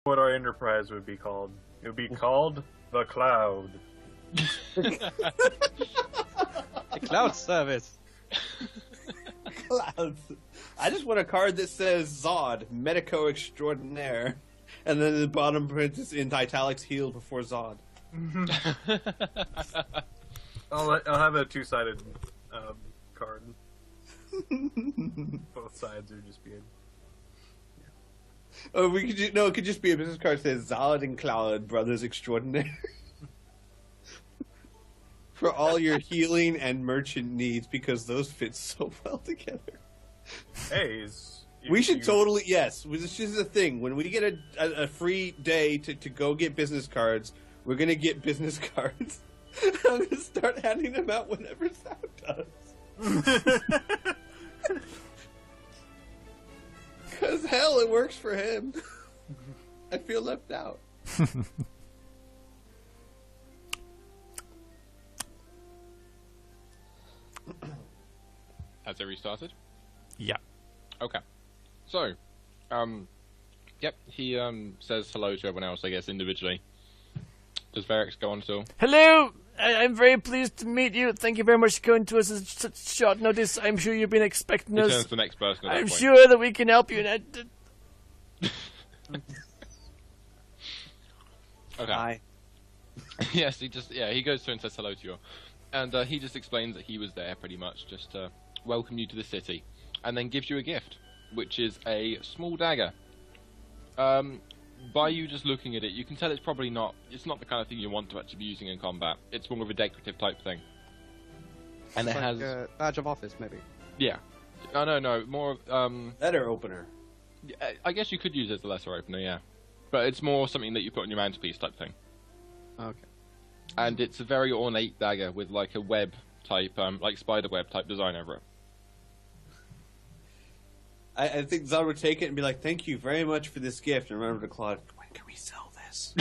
what our enterprise would be called. It would be called the Cloud. The cloud service. Clouds. I just want a card that says Zod, Medico Extraordinaire, and then the bottom print is in italics, healed before Zod. I'll have a two-sided card. Both sides are just being. Oh, we could it could just be a business card that says Zod and Cloud, Brothers Extraordinaire. For all your healing and merchant needs, because those fit so well together. Hey, we should totally, yes. This is the thing. When we get a free day to go get business cards, we're going to get business cards. I'm going to start handing them out whenever Sam does. Because hell, it works for him. I feel left out. Has it restarted? Yeah. Okay. So, yep, he says hello to everyone else, I guess, individually. Does Varix go on still? Hello! I'm very pleased to meet you. Thank you very much for coming to us at such short notice. I'm sure you've been expecting He us. turns to the next person at that I'm point. sure that we can help you. Okay. Hi. Yes, he goes through and says hello to you. And he just explains that he was there pretty much just to welcome you to the city. And then gives you a gift, which is a small dagger. By you just looking at it, you can tell it's probably not, it's not the kind of thing you want to actually be using in combat. It's more of a decorative type thing. And It's it like has... a badge of office, maybe. Yeah. No, more of, Letter opener. I guess you could use it as a lesser opener, yeah. But it's more something that you put on your mantelpiece type thing. Okay. And it's a very ornate dagger with like a web type, like spider web type design over it. I think Zod would take it and be like, thank you very much for this gift. And remember to Claude, when can we sell this?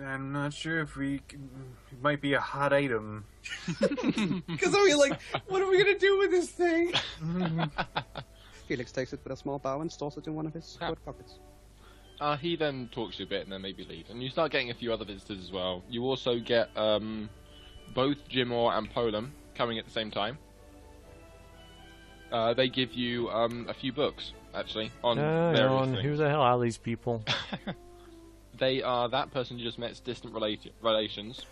I'm not sure if we can... It might be a hot item. Because I mean, like, what are we going to do with this thing? Felix takes it with a small bow and stores it in one of his coat pockets. He then talks to you a bit and then maybe leaves. And you start getting a few other visitors as well. You also get both Jimor and Polam coming at the same time. They give you a few books, actually, on various things. Who the hell are these people? They are that person you just met's distant relations.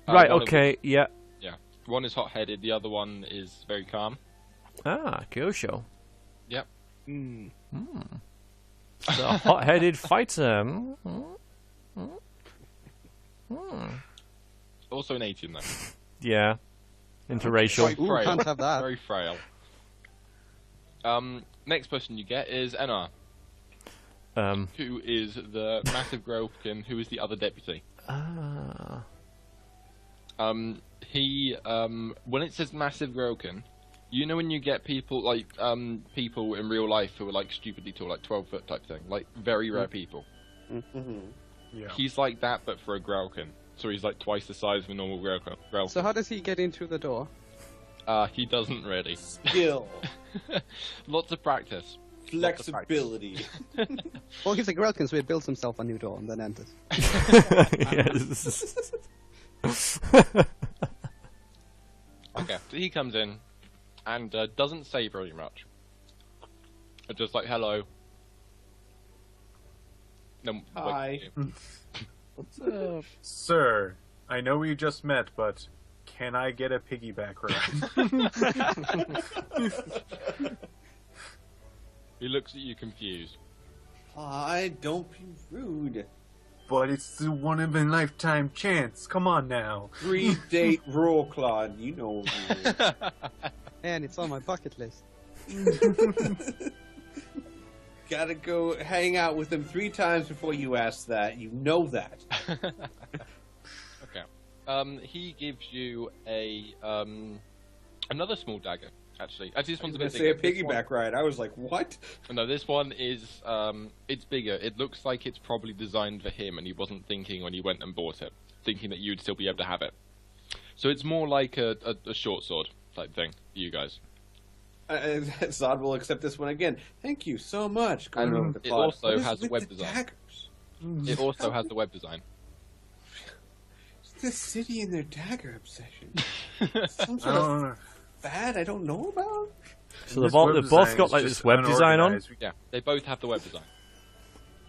Right, okay, yeah. Yeah. One is hot-headed, the other one is very calm. Ah, Kyosho. Yep. The hot-headed fighter. Also an 18, though. Yeah. Interracial. Very frail. Can't have that. Very frail. Next person you get is Enar, who is the massive Grelkin, who is the other deputy. He, when it says massive Grelkin, you know when you get people, like, people in real life who are, like, stupidly tall, like 12-foot type thing, like, very rare people. Mm-hmm. Yeah. He's like that, but for a Grelkin. So he's, like, twice the size of a normal Grelkin. So how does he get into the door? He doesn't really. Skill. Lots of practice. Flexibility. Well, he's a Grelkin, so he builds himself a new door and then enters. Yes. Okay, so he comes in and doesn't say very much. Just like, hello. No, Hi. What's up? Sir, I know we just met, but can I get a piggyback ride? He looks at you confused. Hi, don't be rude. But it's the one-in-a-lifetime chance. Come on now. 3-date roll, Claude. You know. And it's on my bucket list. Gotta go hang out with him 3 times before you ask that. You know that. Okay. He gives you a another small dagger. Actually, this one's a bit Say a bigger. piggyback ride. I was like, what? No, this one is it's bigger. It looks like it's probably designed for him, and he wasn't thinking when he went and bought it, thinking that you'd still be able to have it. So it's more like a short sword type thing for you guys. Zod will accept this one again. Thank you so much. Going And over to it Claude. also What is has a with web the design. daggers? It also has the web design. It's the city and their dagger obsession. Some I sort don't of know. fad I don't know about? So This they've web both design got is like just this web design on. unorganized. Yeah, they both have the web design.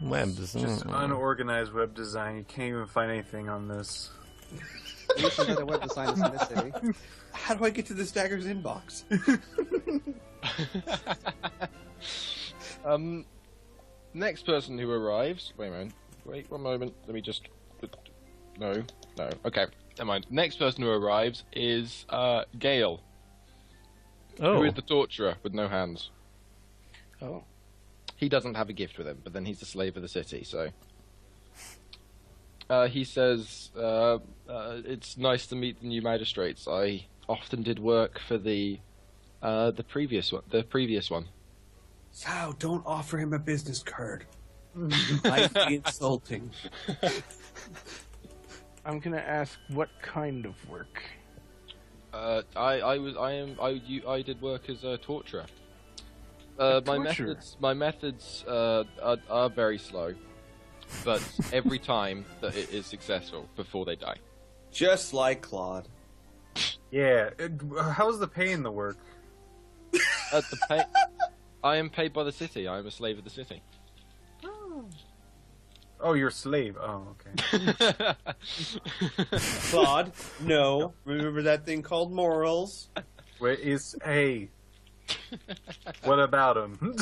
Web design. Just unorganized web design. You can't even find anything on this. You should know the web designers in this city. How do I get to this dagger's inbox? Next person who arrives. Wait a moment. Wait 1 moment. Let me just. No. Okay, never mind. Next person who arrives is Gale, Oh. who is the torturer with no hands. Oh. He doesn't have a gift with him, but then he's the slave of the city, so. He says, it's nice to meet the new magistrates. I often did work for the previous one. Sao, don't offer him a business card. Might be insulting. I'm gonna ask what kind of work. I did work as a torturer. My torturer? methods are very slow, but every time that it is successful before they die. Just like Claude. Yeah. How's the pay in the work? I am paid by the city. I am a slave of the city. Oh, you're a slave. Oh, okay. Claude, no. Remember that thing called morals? Where is hey? What about him?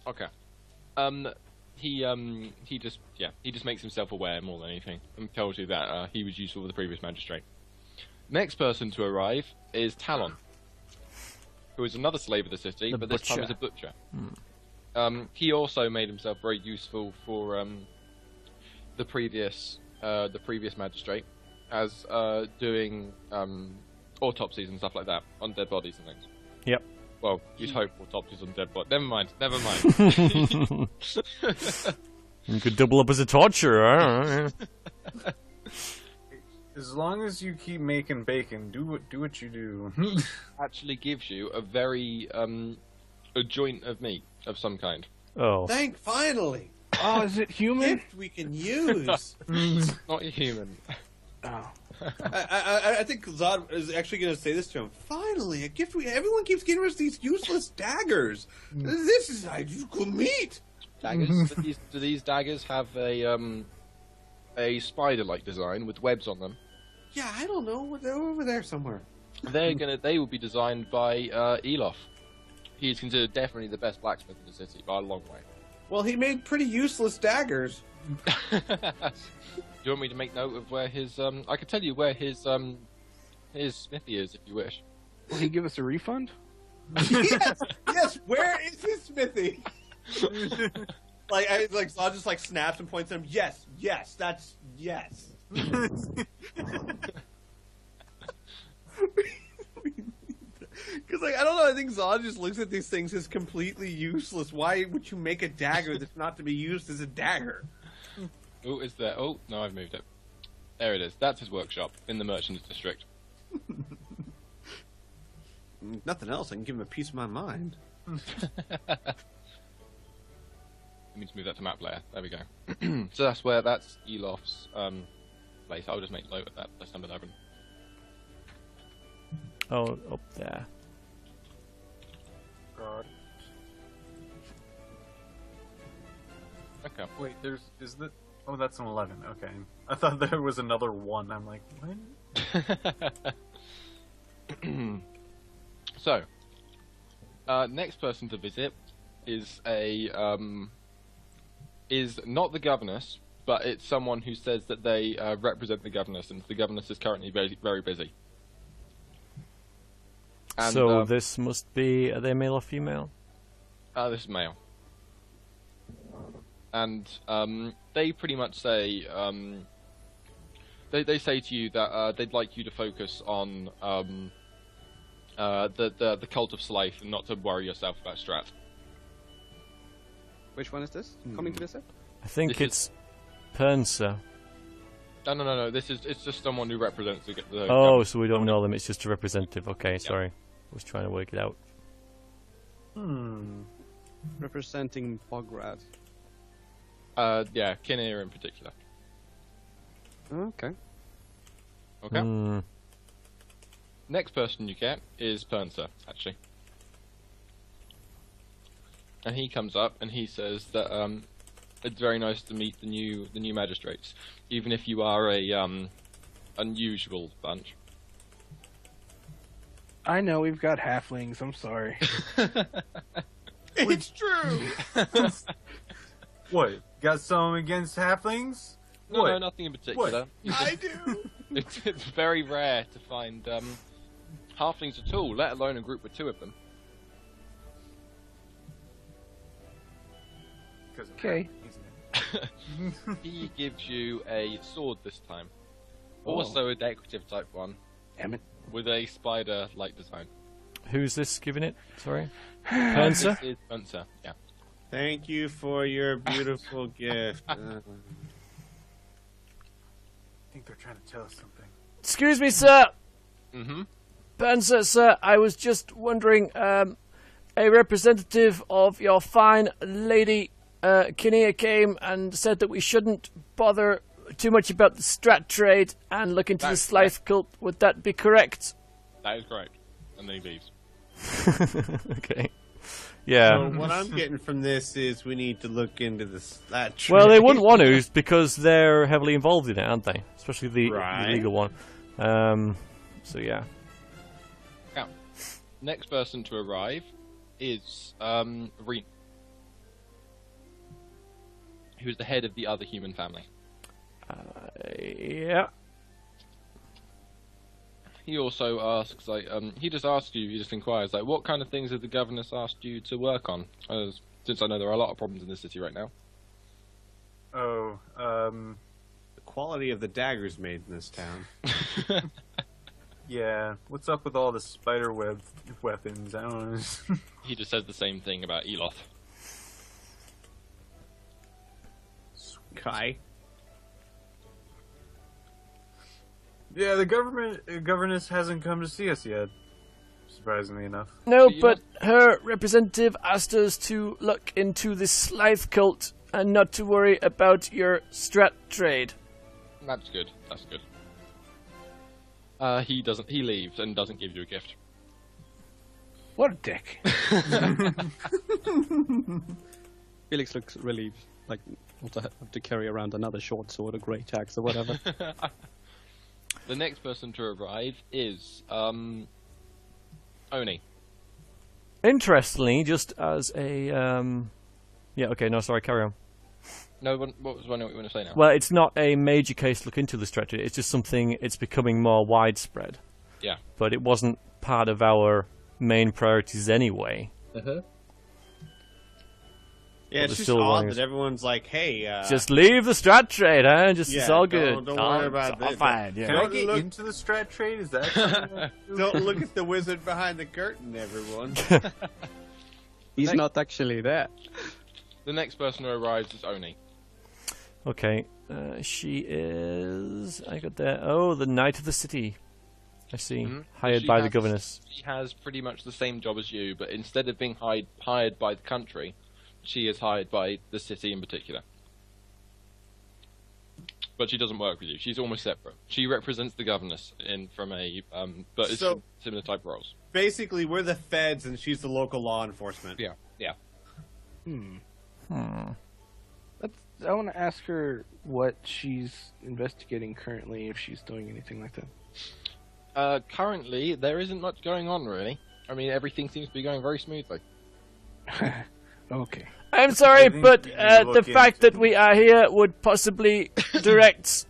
Okay. He just makes himself aware more than anything, and tells you that he was useful for the previous magistrate. Next person to arrive is Talon, who is another slave of the city, The but this time butcher. as a butcher. He also made himself very useful for the previous magistrate, as doing autopsies and stuff like that on dead bodies and things. Yep. Well, you'd hope autopsies on dead bodies. Never mind. You could double up as a torturer. As long as you keep making bacon, do what you do. Actually gives you a very a joint of meat of some kind. Oh. Thank finally. Oh, is it human? Gift we can use. Not a human. Oh. I think Zod is actually going to say this to him. Finally, a gift. Everyone keeps getting rid of these useless daggers. This is good meat. Daggers. Do these daggers have a spider-like design with webs on them? Yeah, I don't know. They're over there somewhere. They will be designed by Elof. He is considered definitely the best blacksmith in the city by a long way. Well, he made pretty useless daggers. Do you want me to make note of where his I can tell you where his smithy is if you wish. Will he give us a refund? Yes. Where is his smithy? like Zod just like snaps and points at him. Yes, that's yes. Because I don't know. I think Zod just looks at these things as completely useless. Why would you make a dagger that's not to be used as a dagger? Oh, is there? Oh no, I've moved it. There it is. That's his workshop in the Merchants District. Nothing else. I can give him a piece of my mind. Let me just move that to map layer. There we go. So that's Elof's place. I'll just make note of that. That's number 11. Oh, up there. God. Okay. Wait, is that? Oh, that's an 11. Okay, I thought there was another one. I'm like, what? So, next person to visit is is not the governess, but it's someone who says that they represent the governess, and the governess is currently very, very busy. And, So this must be, are they male or female? this is male. And they pretty much say they say to you that they'd like you to focus on the cult of Slife and not to worry yourself about Strat. Which one is this? Coming to visit? I think This it's Pernsa. No. It's just someone who represents the Oh, government. so we don't know them. It's just a representative. Okay, sorry. I was trying to work it out. Representing Bograd. Yeah, Kinnear in particular. Okay. Okay. Next person you get is Pernser, actually. And he comes up and he says that it's very nice to meet the new magistrates, even if you are a unusual bunch. I know we've got halflings. I'm sorry. It's true. What? Got something against halflings? No, What? nothing in particular. I do. It's very rare to find halflings at all, let alone a group with two of them. 'Cause of Okay. halflings. He gives you a sword this time, also a decorative type one, Damn it. with a spider-like design. Who's this giving it? Sorry? Pernser? This is Pernser, yeah. Thank you for your beautiful gift. I think they're trying to tell us something. Excuse me, sir. Mm-hmm. Pernser, sir, I was just wondering, a representative of your fine lady, Kinnear, came and said that we shouldn't bother too much about the strat trade and look into the That's Slice cult. Would that be correct? That is correct. And then he leaves. Okay. Yeah. So what I'm getting from this is we need to look into that. Well, they wouldn't want to because they're heavily involved in it, aren't they? Especially the Right. legal one. So yeah. Now, next person to arrive is Reen, who's the head of the other human family. Yeah. He also asks, like, he just inquires, like, what kind of things have the governess asked you to work on? Since I know there are a lot of problems in the city right now. Oh, The quality of the daggers made in this town. yeah. What's up with all the spider web weapons? I don't know. He just says the same thing about Eloth. Kai. Yeah, the governess hasn't come to see us yet. Surprisingly enough. No, You but her representative asked us to look into the Slice cult and not to worry about your strat trade. That's good. That's good. He leaves and doesn't give you a gift. What a dick. Felix looks relieved, like not to have to carry around another short sword or great axe or whatever. The next person to arrive is Oni. Interestingly, just as a yeah, okay, no, sorry, carry on. No, what was one you want to say now? Well, it's not a major case to look into the strat trade. It's just something. It's becoming more widespread. Yeah. But it wasn't part of our main priorities anyway. Yeah, But it's they're just still odd wanting that everyone's like, hey, Just leave the strat trade, huh? Just yeah, it's all good. Don't worry about it's all this. fine. Yeah. Can I Don't get look- into the strat trade? Is that something I do? don't look at the wizard behind the curtain, everyone. He's not actually there. The next person who arrives is Oni. Okay, she is. I got there. Oh, the Knight of the City. I see. Mhm. Hired She by the has- governess. She has pretty much the same job as you, but instead of being hired by the country, she is hired by the city in particular. But she doesn't work with you. She's almost separate. She represents the governess from a but it's So- similar type roles. Basically, we're the feds and she's the local law enforcement. Yeah. I want to ask her what she's investigating currently, if she's doing anything like that. Currently, there isn't much going on really. I mean, everything seems to be going very smoothly. Okay. I'm sorry, I think but you the look fact into- that we are here would possibly direct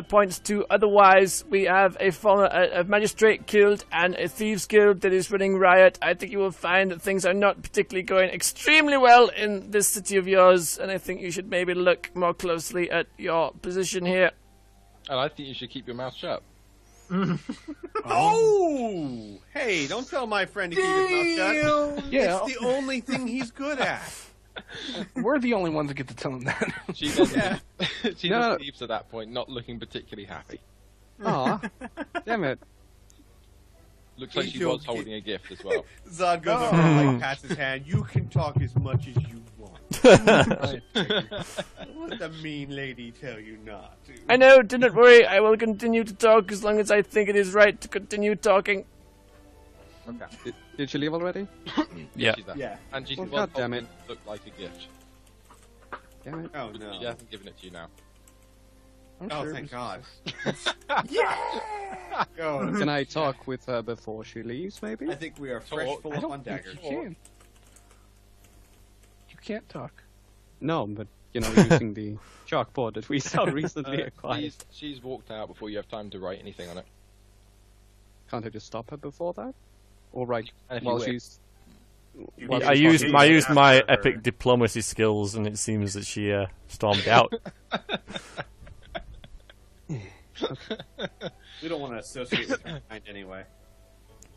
points to otherwise. We have a magistrate killed and a thieves guild that is running riot. I think you will find that things are not particularly going extremely well in this city of yours, and I think you should maybe look more closely at your position here. And I think you should keep your mouth shut. Oh! Hey, don't tell my friend to keep his mouth shut. Yeah. It's the only thing he's good at. We're the only ones that get to tell him that. She then, she No. just leaves at that point, not looking particularly happy. Aw, damn it. Looks like she was holding a gift as well. Zod goes over and like pats his hand. You can talk as much as you want. Let the mean lady tell you not to. I know, do not worry, I will continue to talk as long as I think it is right to continue talking. Okay. Did she leave already? Yeah. She's there. Yeah. And she Well, was goddamn holding what looked like a gift. Damn it. Oh no. She hasn't given it to you now. I'm Oh, sure it thank was- God. Yeah. Oh, Can I talk with her before she leaves, maybe? I think we are fresh Talk. full I of don't on think daggers. you can. You can't talk. No, but, using the chalkboard that we so recently acquired. She's walked out before you have time to write anything on it. Can't I just stop her before that? Or right And if you while wish. she's... You Well, can I just used talk my after her. epic diplomacy skills, and it seems that she stormed out. We don't want to associate with her kind anyway.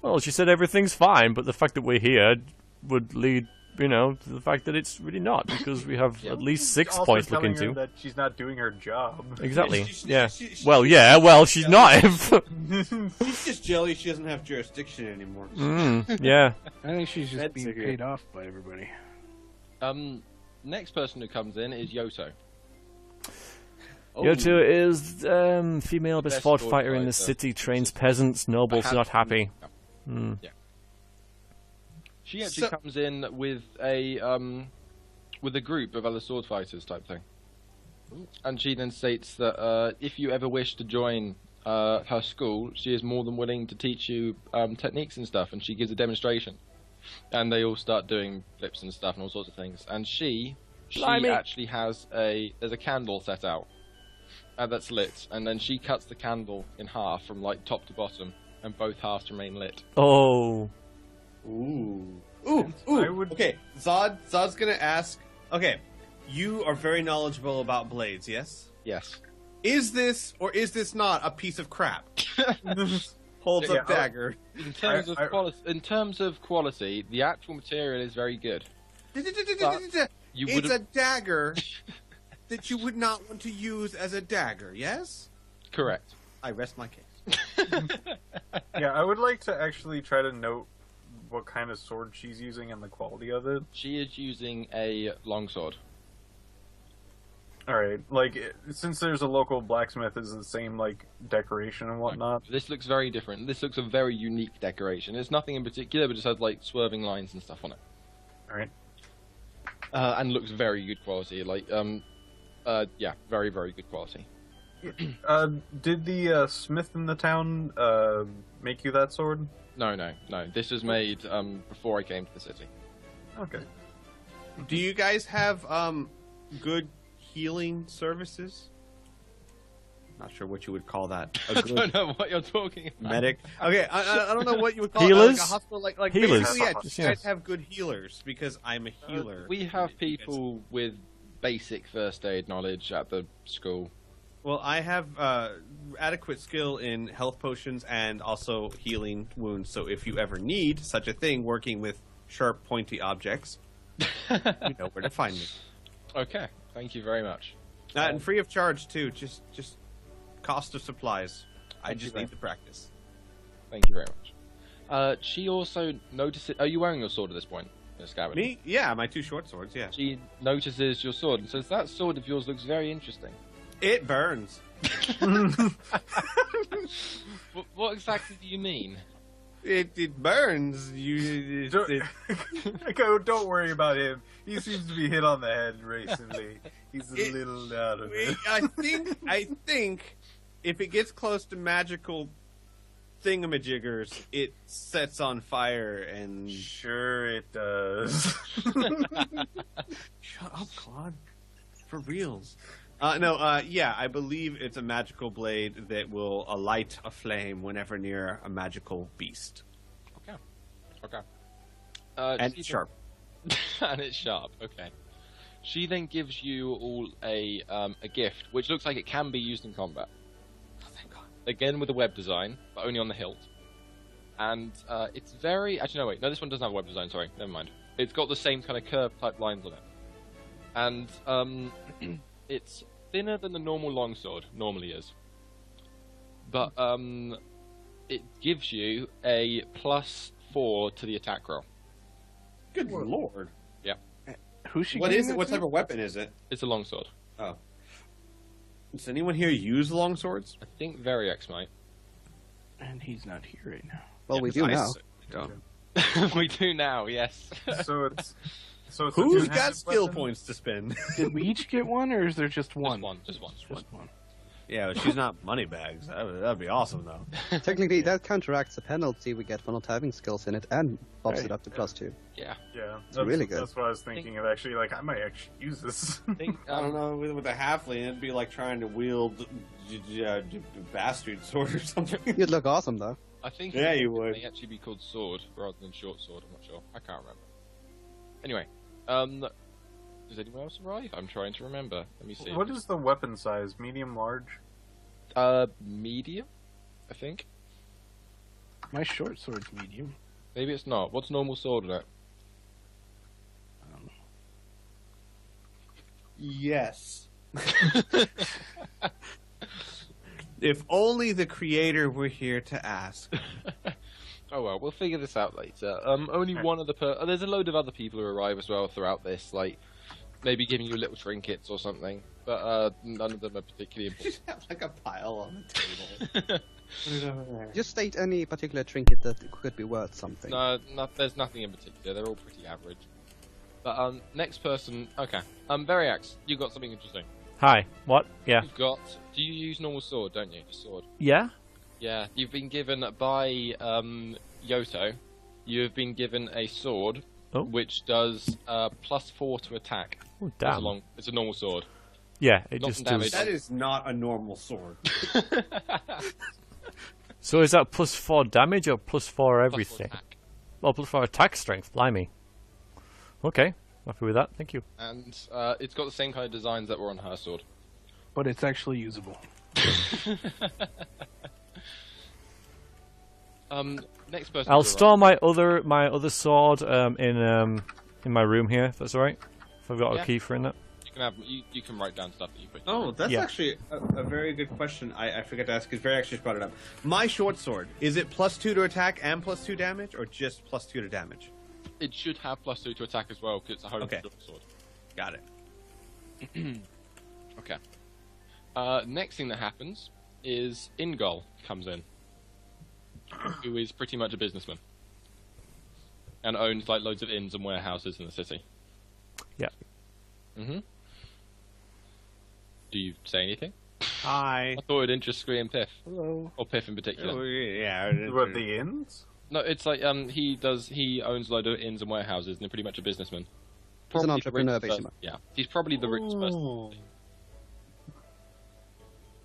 Well, she said everything's fine, but the fact that we're here would lead, to the fact that it's really not, because we have at least 6 Also points to look telling her into. that she's not doing her job. Exactly. She- Yeah. she- Well, yeah. Well, she's not. She's just jelly she doesn't have jurisdiction anymore. Yeah. I think she's just That's being a good- paid off by everybody. Next person who comes in is Yoto. Oh, Yoto is female best Best sword sword fighter in the fighter. city, trains peasants, nobles I not have- happy. She actually So- comes in with a group of other sword fighters type thing. And she then states that if you ever wish to join her school, she is more than willing to teach you techniques and stuff, and she gives a demonstration. And they all start doing flips and stuff and all sorts of things. And she Blimey. actually has there's a candle set out that's lit, and then she cuts the candle in half from like top to bottom, and both halves remain lit. Oh. Ooh. Ooh. Ooh. I would- Okay, Zod's gonna ask. Okay, you are very knowledgeable about blades, yes? Yes. Is this or is this not a piece of crap? Holds Yeah, up dagger. In terms of quality, the actual material is very good. You It's would a dagger that you would not want to use as a dagger, yes? correct. I rest my case. Yeah, I would like to actually try to note what kind of sword she's using and the quality of it. She is using a longsword. Alright, since there's a local blacksmith, is the same, decoration and whatnot. This looks very different. This looks a very unique decoration. It's nothing in particular, but just has swerving lines and stuff on it. Alright. And looks very good quality. Yeah, very, very good quality. Did the smith in the town make you that sword? No. This was made before I came to the city. Okay. Do you guys have good healing services? Not sure what you would call that. A I good don't know what you're talking about. medic. Okay, I don't know what you would call Healers? it. Like a hospital, like Healers. basically, yeah, Yes. you guys have good healers because I'm a healer. We have people with basic first aid knowledge at the school. Well, I have adequate skill in health potions and also healing wounds. So if you ever need such a thing, working with sharp, pointy objects, you know where to find me. Okay, thank you very much. And free of charge too. Just cost of supplies. I Thank you just very need the practice. Thank you very much. She also notices... Are you wearing your sword at this point, Miss Gavin? Me? Yeah, my two short swords. Yeah, She notices your sword and says, that sword of yours looks very interesting. it burns. What exactly do you mean? It burns. You. Don't worry about him. He seems to be hit on the head recently. He's a little out of it. I think if it gets close to magical thingamajiggers, it sets on fire and. Sure it does. Shut up, Claude. For reals. Yeah, I believe it's a magical blade that will alight a flame whenever near a magical beast. Okay. And she it's sharp. and it's sharp. Okay. She then gives you all a gift, which looks like it can be used in combat. Oh, thank God. Again with a web design, but only on the hilt. And it's very... Actually, no, wait. No, this one doesn't have a web design, sorry. Never mind. It's got the same kind of curved type lines on it. and it's thinner than the normal longsword normally is, but it gives you a +4 to the attack roll. Good lord. Yeah, Who's she? What giving is it? that What to? type of weapon is it? it's a longsword. Oh. Does anyone here use longswords? I think Variax might. And he's not here right now. Well, Yeah, we do I now. s- don't. We do now, yes. So it's a Who's two-handed got skill weapon? points to spend? Did we each get one, or is there just one? Just one. Just one. Yeah, but she's not money bags. That'd be awesome, though. Technically, that counteracts the penalty we get for not having skills in it and bumps Right. it up to +2. Yeah. Yeah, It's really good. That's what I was thinking of. Actually, like I might actually use this. I think, I don't know. With a halfling, it'd be like trying to wield bastard sword or something. You'd look awesome, though. I think Yeah, it you would. may actually be called sword rather than short sword. I'm not sure. I can't remember. Anyway, does anyone else arrive? I'm trying to remember. Let me see. What is the weapon size? Medium, large? Medium, I think. My short sword's medium. Maybe it's not. What's normal sword in it? I don't know. Yes. If only the creator were here to ask. Oh well, we'll figure this out later. Only one of the there's a load of other people who arrive as well throughout this, like maybe giving you little trinkets or something, but none of them are particularly important. Just have like a pile on the table. Put it over there. Just state any particular trinket that could be worth something. No, there's nothing in particular. They're all pretty average. But next person, okay. Variax, you got something interesting. Hi. What? Yeah. You've got. Do you use normal sword? Don't you? Just sword. Yeah. Yeah. You've been given by Yoto. You have been given a sword, Oh. which does +4 to attack. Oh, damn. It's a normal sword. Yeah, it Not just damage. does. That is not a normal sword. So is that +4 damage or +4 +4 everything? attack. Oh, +4 attack strength. Blimey. Okay, happy with that. Thank you. And it's got the same kind of designs that were on her sword. But it's actually usable. Next person. I'll to store my other sword in my room here. If that's all right. If I've got Yeah. a key for in it. You can write down stuff that you put. Oh, that's Yeah. actually a very good question. I forgot to ask because Very actually brought it up. My short sword, is it +2 to attack and +2 damage, or just +2 to damage? It should have +2 to attack as well because it's a home Okay. sword. Got it. Okay. Next thing that happens is Ingol comes in, who is pretty much a businessman and owns like loads of inns and warehouses in the city. Yeah. Mhm. Do you say anything? Hi. I thought it'd interest Scree and Piff, Hello. or Piff in particular. Oh, yeah. What, the inns? No, it's like he owns a load of inns and warehouses, and they're pretty much a businessman. He's an Probably the entrepreneur, richest person- basically. Yeah, he's probably the richest person. Oh.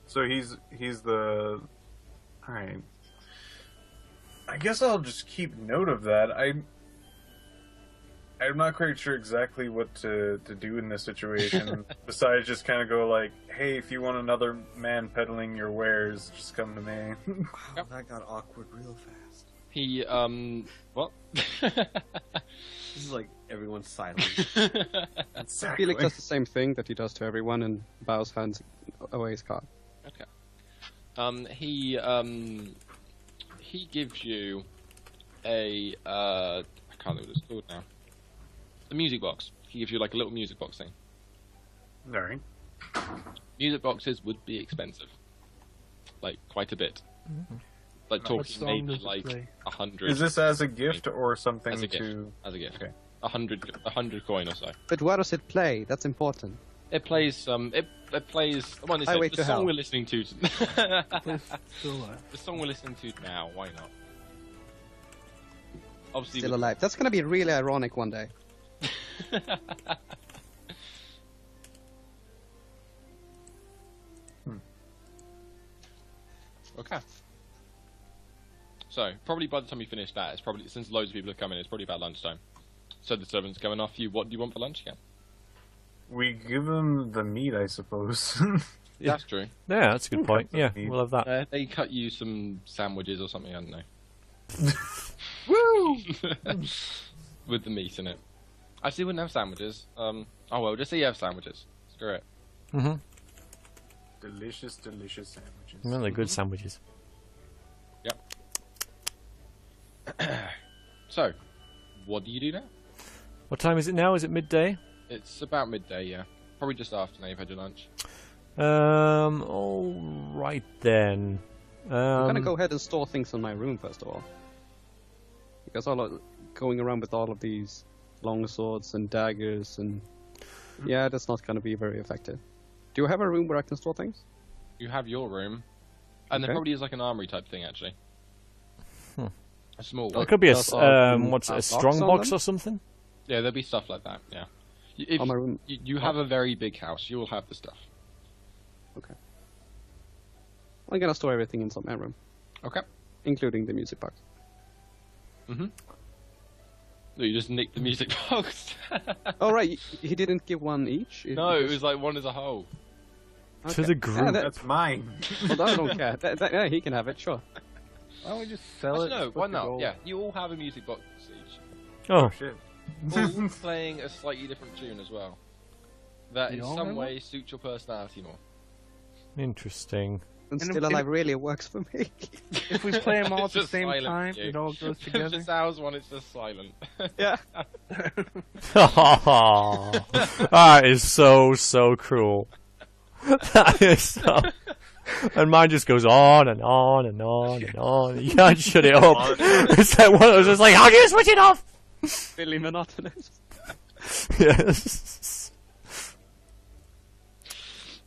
So he's the. All right. I guess I'll just keep note of that. I'm not quite sure exactly what to do in this situation. Besides, just kind of go like, "Hey, if you want another man peddling your wares, just come to me." Wow, that got awkward real fast. He what? This is like everyone's silent. Exactly. Felix does the same thing that he does to everyone and bows hands away his card. Okay. He gives you a I can't remember what it's called now. The music box. He gives you like a little music box thing. All right. Music boxes would be expensive, like quite a bit. Like What talking song maybe does it like play? 100. Is this as a gift or something As a gift. to? As a gift? Okay. 100 coin or so. But where does it play? That's important. It plays it plays. One is Highway the to song Hell. we're listening to. It's still alive. The song we're listening to now. Why not? Obviously, Still with- alive. That's gonna be really ironic one day. Okay. So, probably by the time you finish that, it's probably, since loads of people are coming, it's probably about lunchtime. So the servant's going off you, what do you want for lunch again? We give them the meat, I suppose. That's true. Yeah, that's a good point. Yeah, meat. we'll have that. They cut you some sandwiches or something, I don't know. Woo! With the meat in it. Actually, wouldn't have sandwiches. Oh well, just say you have sandwiches. Screw it. Mm-hmm. Delicious, delicious sandwiches. Well, they're good sandwiches. So, what do you do now? What time is it now? Is it midday? It's about midday, yeah. Probably just after now you've had your lunch. All right then. Um, I'm I'm gonna go ahead and store things in my room first of all, because going around with all of these long swords and daggers and yeah, that's not gonna be very effective. Do you have a room where I can store things? You have your room, and there Okay. probably is like an armory type thing actually. A small It one. could be a Does our room what's it, a have strong locks on box them? or something. Yeah, there'll be stuff like that. Yeah. If On my room. you have a very big house, you will have the stuff. I'm gonna store everything inside my room, Okay. including the music box. No, you just nicked the music box. Oh right, he didn't give one each. No, it was like one as a whole. To the group. That's mine. Well, I don't care. Yeah, he can have it, sure. Why don't we just sell it? No, split why the not? gold? Yeah, you all have a music box each. Oh, Shit. All playing a slightly different tune as well. That You in all some have way suits your personality more. interesting. And And Still if- Alive really works for me. If we play them all at It's the just same silent time, for you. it all goes If together. the sounds one, it's just silent. Yeah. That is so cruel. That is so. And mine just goes on and on and on and on. You can't shut it up. It's like one of those. It's like, how can you switch it off? Really monotonous. Yes.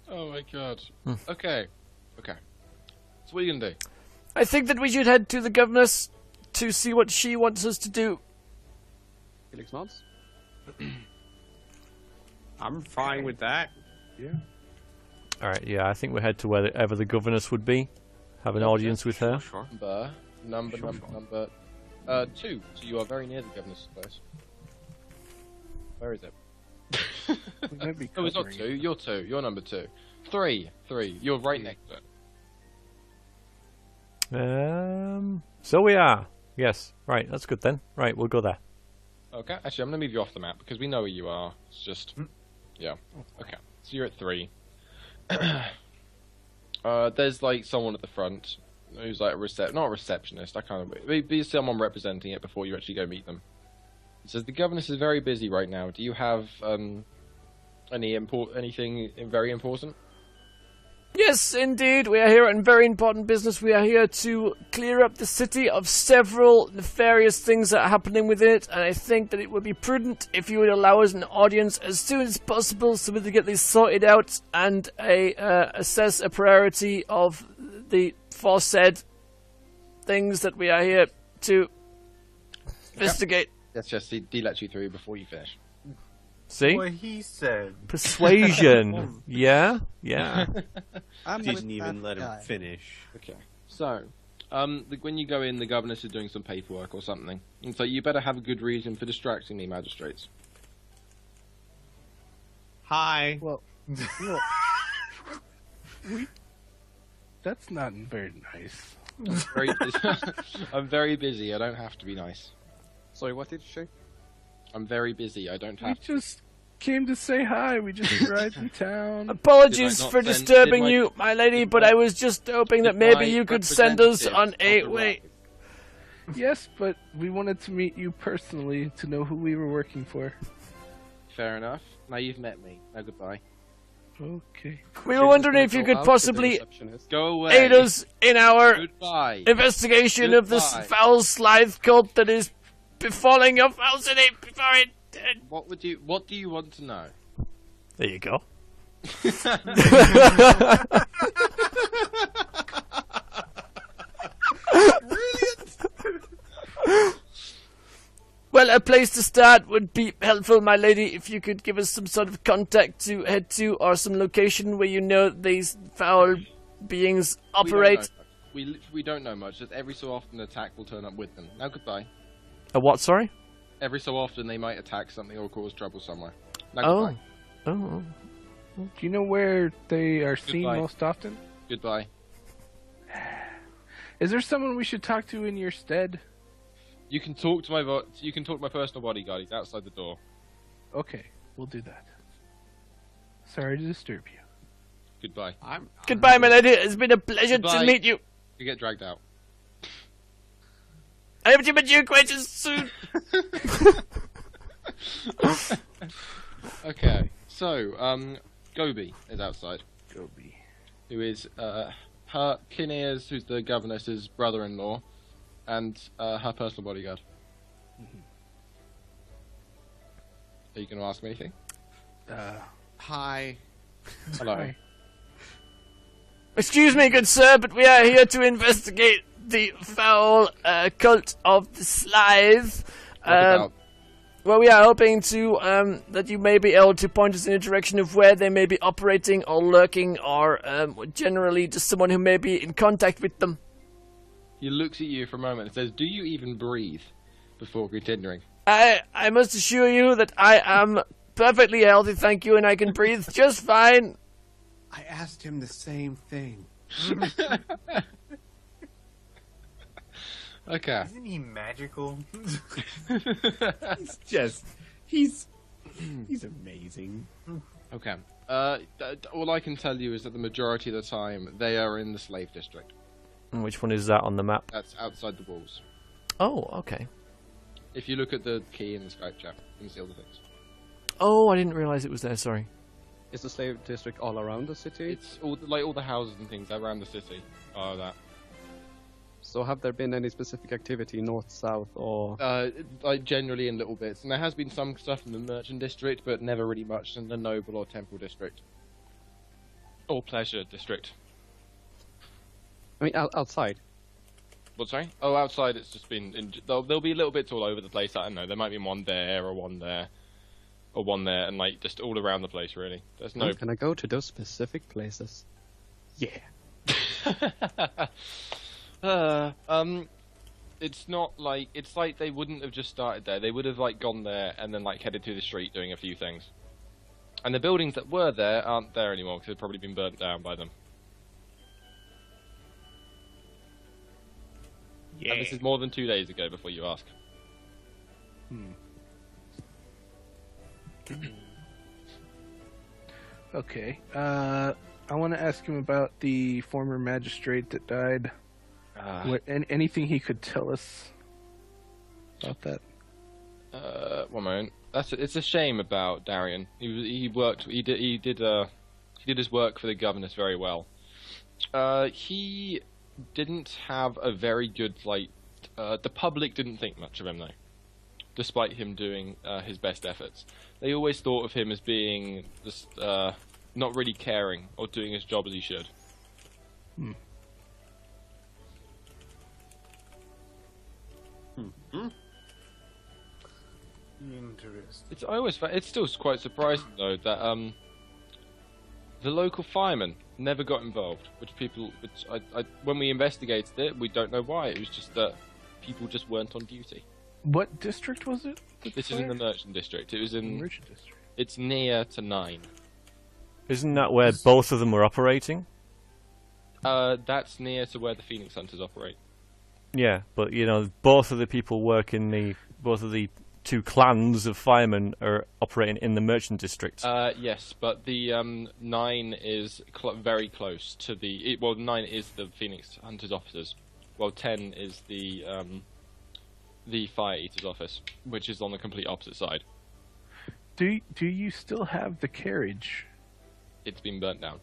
Oh my god. Okay. So what are you gonna do? I think that we should head to the governess to see what she wants us to do. Felix nods. I'm fine with that. All right. Yeah, I think we head to wherever the governess would be. Have an audience with her. Sure. Number 2. So you are very near the governor's place. Where is it? We might be No, it's not covering 2. it. You're 2. You're number 2. 3. You're right next to it. So we are. Yes. Right. That's good then. Right. We'll go there. Okay. Actually, I'm gonna move you off the map because we know where you are. It's just, yeah. Okay. So you're at 3. There's like someone at the front who's like not a receptionist. I kind of be someone representing it before you actually go meet them. It says the governess is very busy right now. Do you have anything very important? Yes, indeed. We are here on very important business. We are here to clear up the city of several nefarious things that are happening within it, and I think that it would be prudent if you would allow us an audience as soon as possible so we can get these sorted out and assess a priority of the foresaid things that we are here to investigate. Let's just let you through before you finish. See? What he said. Persuasion. Yeah. Didn't even let him finish. Okay. So, when you go in, the governess is doing some paperwork or something, and so you better have a good reason for distracting the magistrates. Hi. Well, that's not very nice. Very I'm very busy. I don't have to be nice. Sorry, what did you say? I'm very busy. I don't We have. just came to say hi. We just arrived in town. Apologies Did I not for send- disturbing did my- you, my lady, but did I was just hoping that did maybe my you could send us representative on a... not arrive? Wait. Yes, but we wanted to meet you personally to know who we were working for. Fair enough. Now you've met me. Now goodbye. Okay. We were wondering if you could possibly Go away. aid us in our Goodbye. investigation of this Goodbye. foul Slythe cult that is befalling your foul city before it... What do you want to know? There you go. Well, a place to start would be helpful, my lady, if you could give us some sort of contact to head to or some location where you know these foul beings operate. We don't know much. Just every so often, an attack will turn up with them. Now goodbye. A what? Sorry. Every so often, they might attack something or cause trouble somewhere. Now Oh. goodbye. Oh. Do you know where they are seen Goodbye. most often? Goodbye. Is there someone we should talk to in your stead? You can talk to my personal bodyguard. He's outside the door. Okay, we'll do that. Sorry to disturb you. Goodbye. Goodbye, my lady. It's been a pleasure Goodbye. to meet you. You get dragged out. I hope to meet your acquaintance soon. Okay, so Gobi is outside. Gobi. Who is her Kineas, who's the governess's brother-in-law, and her personal bodyguard. Are you going to ask me anything? Hi. Hello. Hi. Excuse me, good sir, but we are here to investigate the foul cult of the Slythe. What about? Well, we are hoping to that you may be able to point us in a direction of where they may be operating or lurking, or generally just someone who may be in contact with them. He looks at you for a moment and says, "Do you even breathe?" Before continuing. I must assure you that I am perfectly healthy, thank you, and I can breathe just fine. I asked him the same thing. Okay. Isn't he magical? He's amazing. Okay. All I can tell you is that the majority of the time they are in the slave district. And which one is that on the map? That's outside the walls. Oh, okay. If you look at the key in the Skype chat, you can see all the things. Oh, I didn't realise it was there, sorry. Is the slave district all around the city? It's all the houses and things around the city are that. So have there been any specific activity north, south, or... Like generally in little bits, and there has been some stuff in the merchant district, but never really much in the noble or temple district. Or pleasure district. I mean, outside. What, sorry? Oh, outside it's just been... There'll be little bits all over the place, I don't know, there might be one there, or one there, or one there, and like, just all around the place, really. There's no... Can I go to those specific places? Yeah. It's not like... It's like they wouldn't have just started there, they would have like gone there, and then like headed through the street doing a few things. And the buildings that were there aren't there anymore, because they've probably been burnt down by them. Yeah. And this is more than 2 days ago, before you ask. Okay. I want to ask him about the former magistrate that died. Anything he could tell us about that? One moment. It's a shame about Darian. He did his work for the governess very well. He didn't have a very good the public didn't think much of him though, despite him doing his best efforts. They always thought of him as being just not really caring or doing his job as he should. Interesting. It's still quite surprising though that the local firemen never got involved, which when we investigated it, we don't know why. It was just that people just weren't on duty. What district was it? This is in the merchant district. It was in. Merchant district. It's near to 9. Isn't that where both of them were operating? That's near to where the Phoenix Hunters operate. Yeah, but you know, both of the people work in both of the two clans of firemen are operating in the merchant district. Yes, but the 9 is very close to the. 9 is the Phoenix Hunters officers. Well, 10 is the Fire Eater's office, which is on the complete opposite side. Do you still have the carriage? It's been burnt down.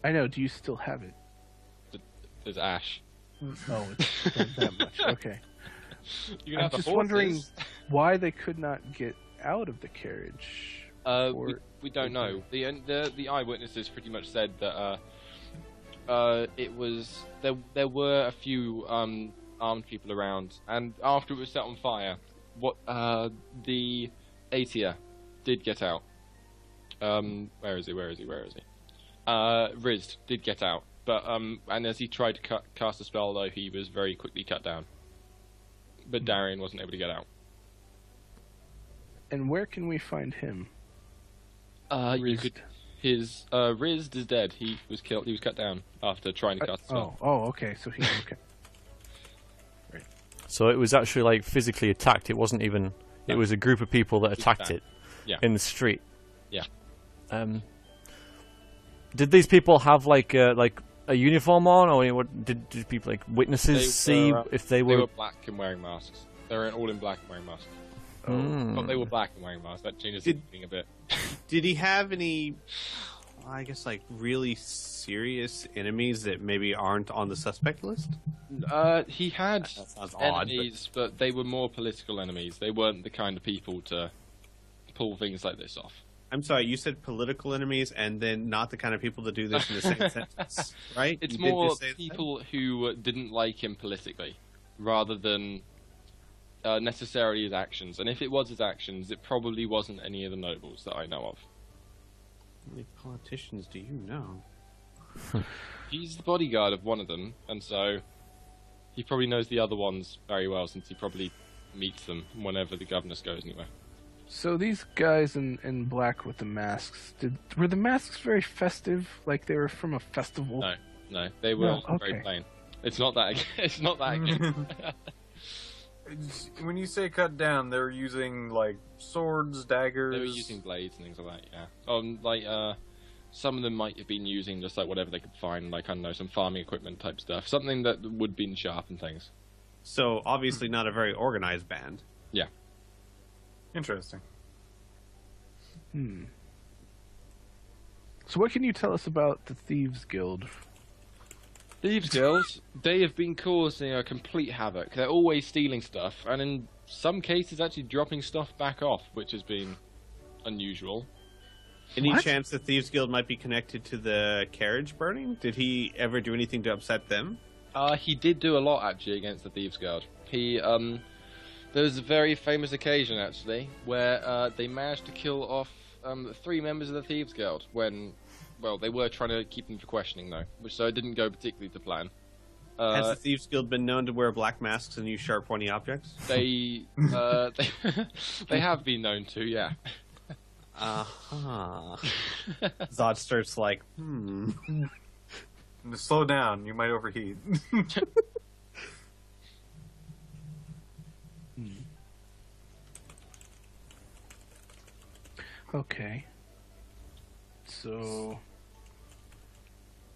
I know. Do you still have it? There's ash. Oh, it's not that much. Okay. You can I'm have the just horses. wondering why they could not get out of the carriage. We don't know. The eyewitnesses pretty much said that it was there were a few armed people around, and after it was set on fire, the Laithior did get out. Where is he? Riz did get out, but and as he tried to cast a spell, though, he was very quickly cut down. But Darian wasn't able to get out. And where can we find him? Riz is dead. He was killed. He was cut down after trying to cast a spell. Oh, okay. So he's okay. So it was actually like physically attacked. It wasn't even. It was a group of people that attacked it. Yeah. in the street. Yeah. Did these people have like a uniform on, or what? Did people like witnesses see if they They were? were black and wearing masks. They were all in black and wearing masks. But they were black and wearing masks. That changes thing a bit. Did he have any, I guess, like really serious enemies that maybe aren't on the suspect list? He had That sounds odd, enemies, but they were more political enemies. They weren't the kind of people to pull things like this off. I'm sorry, you said political enemies, and then not the kind of people that do this in the same sentence, right? It's You did more just say that? people who didn't like him politically, rather than necessarily his actions. And if it was his actions, it probably wasn't any of the nobles that I know of. How many politicians do you know? He's the bodyguard of one of them, and so he probably knows the other ones very well, since he probably meets them whenever the governess goes anywhere. So these guys in black with the masks, were the masks very festive? Like they were from a festival? No, they were No, very okay. plain. It's not that. It's not that. Again. When you say cut down, they're using like swords, daggers. They were using blades and things like that. Yeah. Some of them might have been using just like whatever they could find, like I don't know, some farming equipment type stuff, something that would be sharp and things. So obviously not a very organized band. Yeah. Interesting. So what can you tell us about the Thieves Guild? Thieves Guilds, they have been causing a complete havoc. They're always stealing stuff, and in some cases actually dropping stuff back off, which has been unusual. Any What? chance the Thieves Guild might be connected to the carriage burning? Did he ever do anything to upset them? He did do a lot actually against the Thieves Guild. There was a very famous occasion actually where they managed to kill off 3 members of the Thieves Guild when, well, they were trying to keep them for questioning though, which so it didn't go particularly to plan. Has the Thieves Guild been known to wear black masks and use sharp, pointy objects? They have been known to, yeah. Zod starts like, Slow down, you might overheat. Okay. So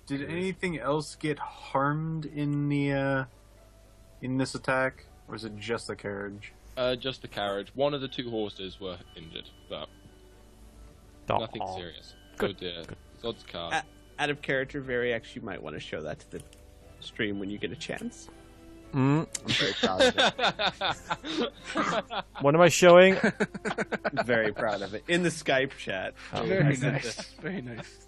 Did anything else get harmed in the in this attack, or is it just the carriage? Just the carriage. One of the 2 horses were injured, but nothing serious. Good. Oh dear. Zod's card. out of character, Variax, you might want to show that to the stream when you get a chance. Mm. I'm very proud of it. What am I showing? Very proud of it. In the Skype chat. very nice. Very nice.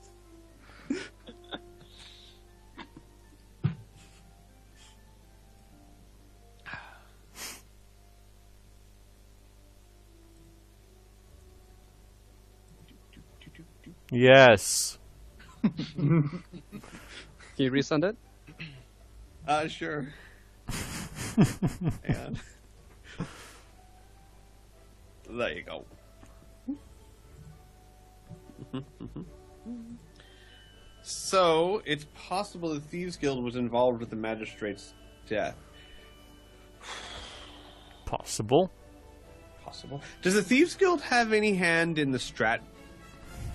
Yes. Can you resend it? Sure. And there you go. So, it's possible the Thieves Guild was involved with the Magistrate's death. Possible. Possible. Does the Thieves Guild have any hand in the strat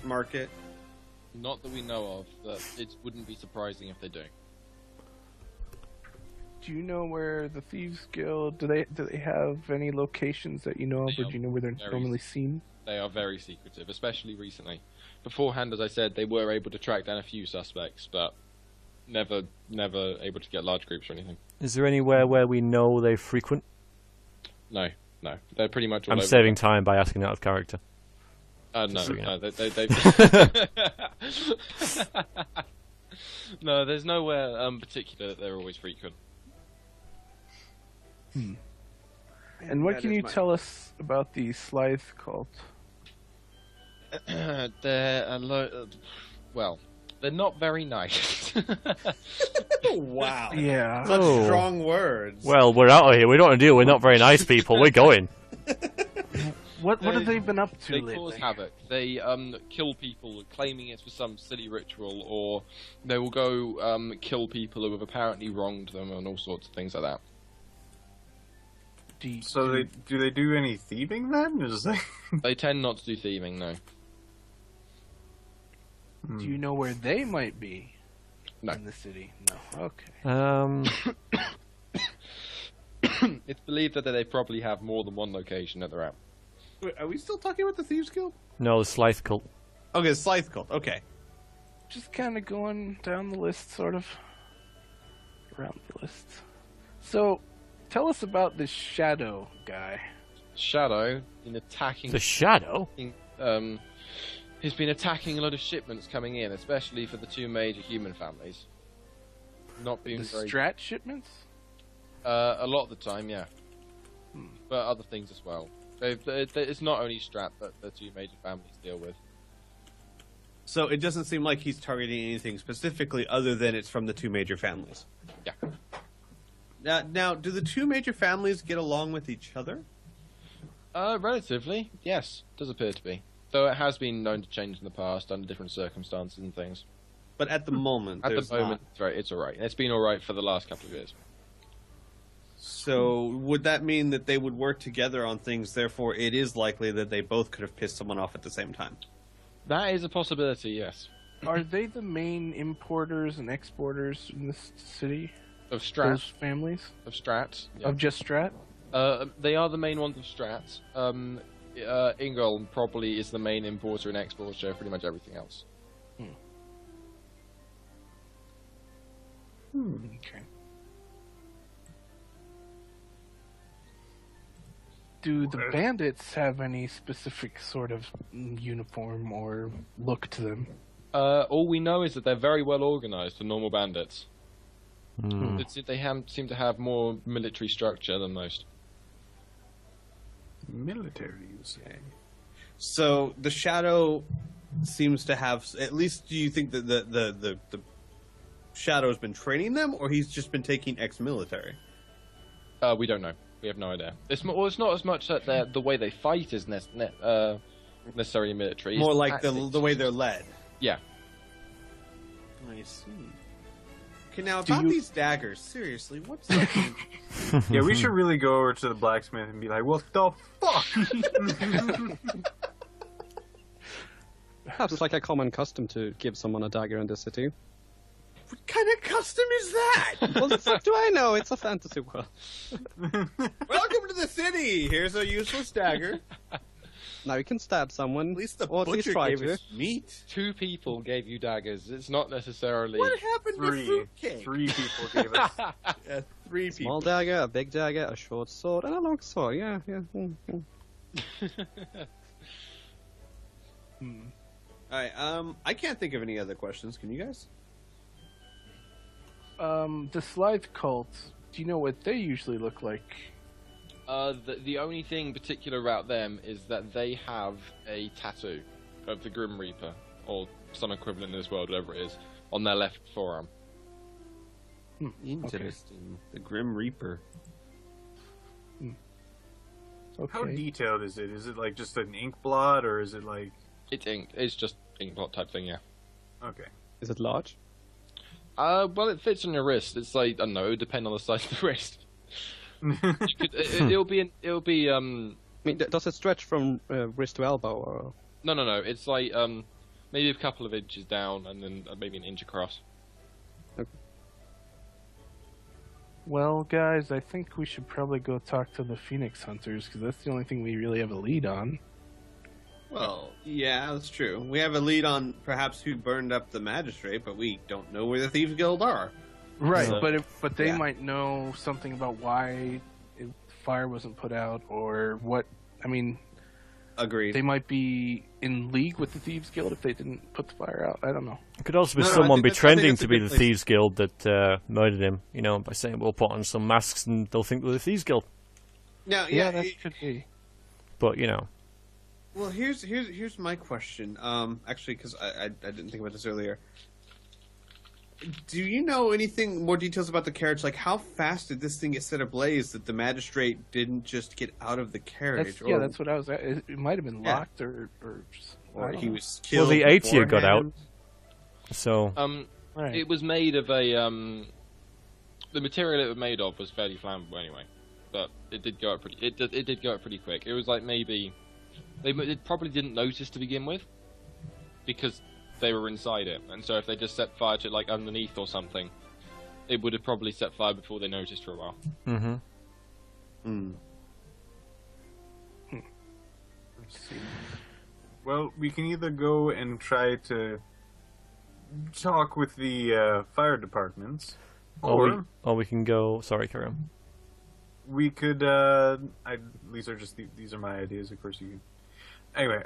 market? Not that we know of, but it wouldn't be surprising if they do. Do you know where the Thieves Guild? Do they have any locations that you know of, or do you know where they're Very- normally seen? They are very secretive, especially recently. Beforehand, as I said, they were able to track down a few suspects, but never able to get large groups or anything. Is there anywhere where we know they frequent? No. They're pretty much all I'm over. saving time by asking out of character. No, so, yeah. no, they no, there's nowhere particular that they're always frequent. And what can you tell us about the Slythe cult? Well, they're not very nice. Wow. Yeah. Such Oh. strong words. Well, we're out of here. We don't want to deal with not very nice people. We're going. What have they been up to They lately? cause havoc. They kill people, claiming it's for some silly ritual, or they will go kill people who have apparently wronged them, and all sorts of things like that. So they do any thieving then? Is like... They tend not to do thieving, no. Do you know where they might be? No. In the city? No. Okay. It's believed that they probably have more than one location that they're at. Wait, are we still talking about the Thieves Guild? No, the Scythe cult. Okay, Scythe Cult. Okay. Just kind of going down the list, sort of. Around the list. So, tell us about this Shadow guy. Shadow in attacking. The Shadow? He's been attacking a lot of shipments coming in, especially for the two major human families. Not being The very. Strat shipments? A lot of the time, yeah. But other things as well. It's not only Strat that the two major families deal with. So it doesn't seem like he's targeting anything specifically other than it's from the two major families. Yeah. Now, do the two major families get along with each other? Relatively, yes. Does appear to be. Though it has been known to change in the past under different circumstances and things. But at the moment, At the moment, it's alright. It's been alright for the last couple of years. So would that mean that they would work together on things, therefore it is likely that they both could have pissed someone off at the same time? That is a possibility, yes. Are they the main importers and exporters in this city? Of Strat. Those families? Of Strat. Yeah. Of just Strat? They are the main ones of Strat. Ingol probably is the main importer and exporter of pretty much everything else. Okay. Do the bandits have any specific sort of uniform or look to them? All we know is that they're very well organized for normal bandits. Hmm. They seem to have more military structure than most. Military, you say? So the Shadow seems to have, at least do you think that the Shadow's been training them, or he's just been taking ex-military? We don't know. We have no idea. It's not as much that the way they fight is necessarily military. More It's like the tactics. way they're led. Yeah. I see. Okay, now about these daggers, seriously, what's that? Yeah, we should really go over to the blacksmith and be like, what the fuck? Perhaps it's like a common custom to give someone a dagger in the city. What kind of custom is that? Well, do I know? It's a fantasy world. Welcome to the city! Here's a useless dagger. Now you can stab someone. At least the or at least butcher try gave to. us meat. 2 people gave you daggers. It's not necessarily. What happened to fruitcake? 3 people gave us. 3 Small people. dagger, a big dagger, a short sword, and a long sword. Yeah. Alright, I can't think of any other questions. Can you guys? The Scythe cult, do you know what they usually look like? The only thing particular about them is that they have a tattoo of the Grim Reaper, or some equivalent in this world, whatever it is, on their left forearm. Interesting. The Grim Reaper. Okay. How detailed is it? Is it like just an ink blot, or is it like... It's ink. It's just ink blot type thing, yeah. Okay. Is it large? Well, it fits on your wrist. It's like, I don't know, it depends on the size of the wrist. It'll be. I mean, does it stretch from wrist to elbow, or? No. It's like maybe a couple of inches down, and then maybe an inch across. Well, guys, I think we should probably go talk to the Phoenix Hunters, because that's the only thing we really have a lead on. Well, yeah, that's true. We have a lead on perhaps who burned up the Magistrate, but we don't know where the Thieves Guild are. Right, So- but they yeah. might know something about why fire wasn't put out, or what. I mean, Agreed. they might be in league with the Thieves Guild if they didn't put the fire out. I don't know. It could also be No, I someone think that's- I think pretending that's to a be good the place. Thieves Guild that murdered him, you know, by saying we'll put on some masks and they'll think we're the Thieves Guild. Now, Yeah, yeah, that could be. But, you know, well, here's my question. Actually, because I didn't think about this earlier. Do you know anything more details about the carriage? Like, how fast did this thing get set ablaze that the Magistrate didn't just get out of the carriage? That's what I was at. It might have been Yeah. locked or just, I or don't he know. was killed. well, the Laithior got out. beforehand? So, Right. It was made of a the material it was made of was fairly flammable anyway. but it did go up pretty. It did go up pretty quick. It was like maybe they probably didn't notice to begin with because they were inside it, and so if they just set fire to it like underneath or something, it would have probably set fire before they noticed for a while. Mm-hmm. Let's see. Well, we can either go and try to talk with the fire departments, or we can go. Sorry, carry on. we could. These are just these are my ideas. Of course, you can. Anyway,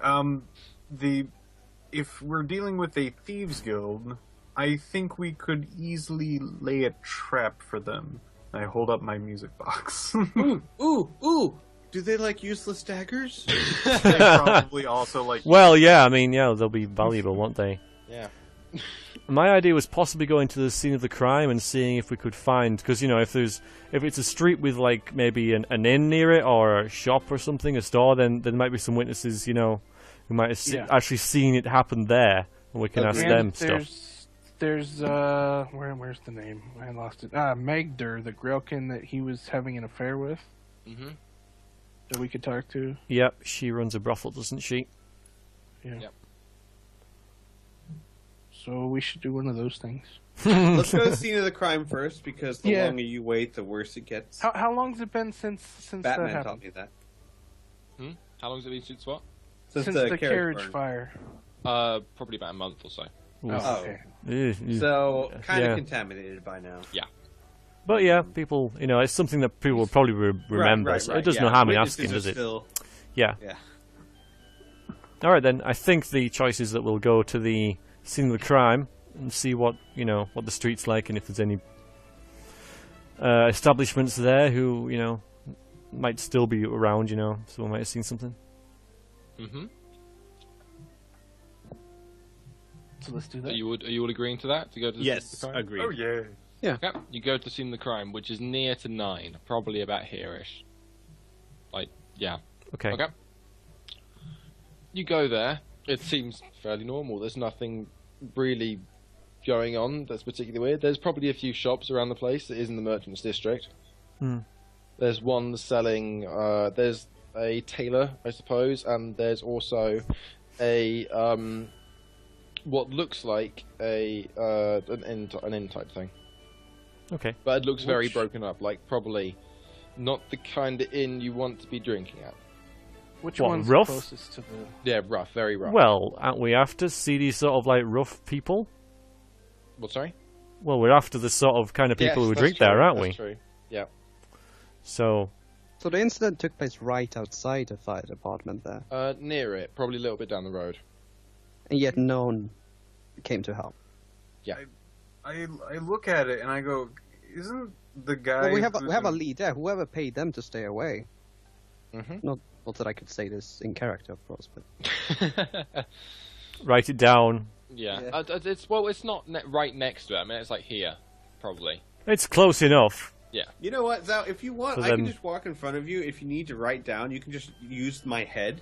if we're dealing with a thieves guild, I think we could easily lay a trap for them. I hold up my music box. Ooh! Do they like useless daggers? They probably also like. Well, yeah, I mean, yeah, they'll be valuable, won't they? Yeah. My idea was possibly going to the scene of the crime and seeing if we could find, because you know, if it's a street with like maybe an inn near it or a shop or something, a store, then there might be some witnesses, you know, who might have actually seen it happen there, and we can ask them stuff. There's where's the name? I lost it. Magder, the Grailkin that he was having an affair with. Mm-hmm. That we could talk to. Yep, she runs a brothel, doesn't she? Yeah. Yep. So we should do one of those things. Let's go to the scene of the crime first, because the longer you wait, the worse it gets. How long's it been since Batman that taught happened? me that. How long has it been since what? Since the carriage burned. fire. Probably about a month or so. Oh, okay. so kind of contaminated by now. Yeah. But yeah, people, you know, it's something that people will probably remember. Right, So it does no harm in asking, does it? Yeah. All right then. I think the choice is that we'll go to the scene of the crime and see what the street's like, and if there's any establishments there who might still be around. Someone might have seen something. Mm-hmm. So let's do that. Are you all agreeing to that? To go to the scene of the crime? agreed. Oh yeah. Yeah. Okay. You go to the scene of the crime, which is near to 9, probably about here-ish. Like, yeah. Okay. Okay. You go there. It seems fairly normal. There's nothing really going on that's particularly weird. There's probably a few shops around the place. It is in the Merchants District. Hmm. There's one selling. There's a tailor, I suppose, and there's also a what looks like an inn type thing. Okay. But it looks very broken up. Like probably not the kind of inn you want to be drinking at. Which What, one's rough? closest to the... Yeah, rough, very rough. Well, aren't we after these sort of like rough people? What? Sorry. Well, we're after the sort of kind of people who Yes, drink that's there, true, aren't that's we? True. Yeah. So, So the incident took place right outside the fire department there, Near it, probably a little bit down the road. and yet no one came to help. I look at it and I go, isn't the guy? Well, we have who's a in- lead there. Whoever paid them to stay away. Mm-hmm. Not that I could say this in character, of course, but write it down. Yeah. Yeah. It's not right next to it. I mean, it's like here, probably. It's close enough. You know what, Zal? If you want, So I can then- just walk in front of you. If you need to write down, you can just use my head,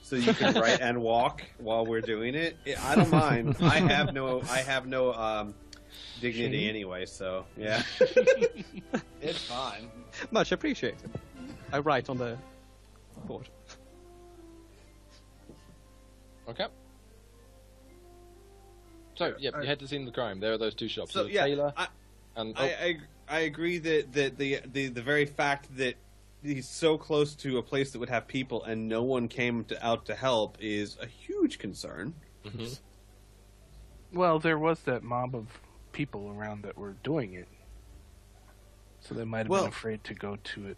so you can write and walk while we're doing it. I don't mind. I have no dignity Shame. anyway, so yeah, it's fine. much appreciated. I write on the board. Okay. So yeah, you head to the scene of the crime. There are those two shops. So There's a yeah, tailor and I agree that the very fact that he's so close to a place that would have people and no one came out to help is a huge concern. Mhm. Well, there was that mob of people around that were doing it. So they might have Well- been afraid to go to it.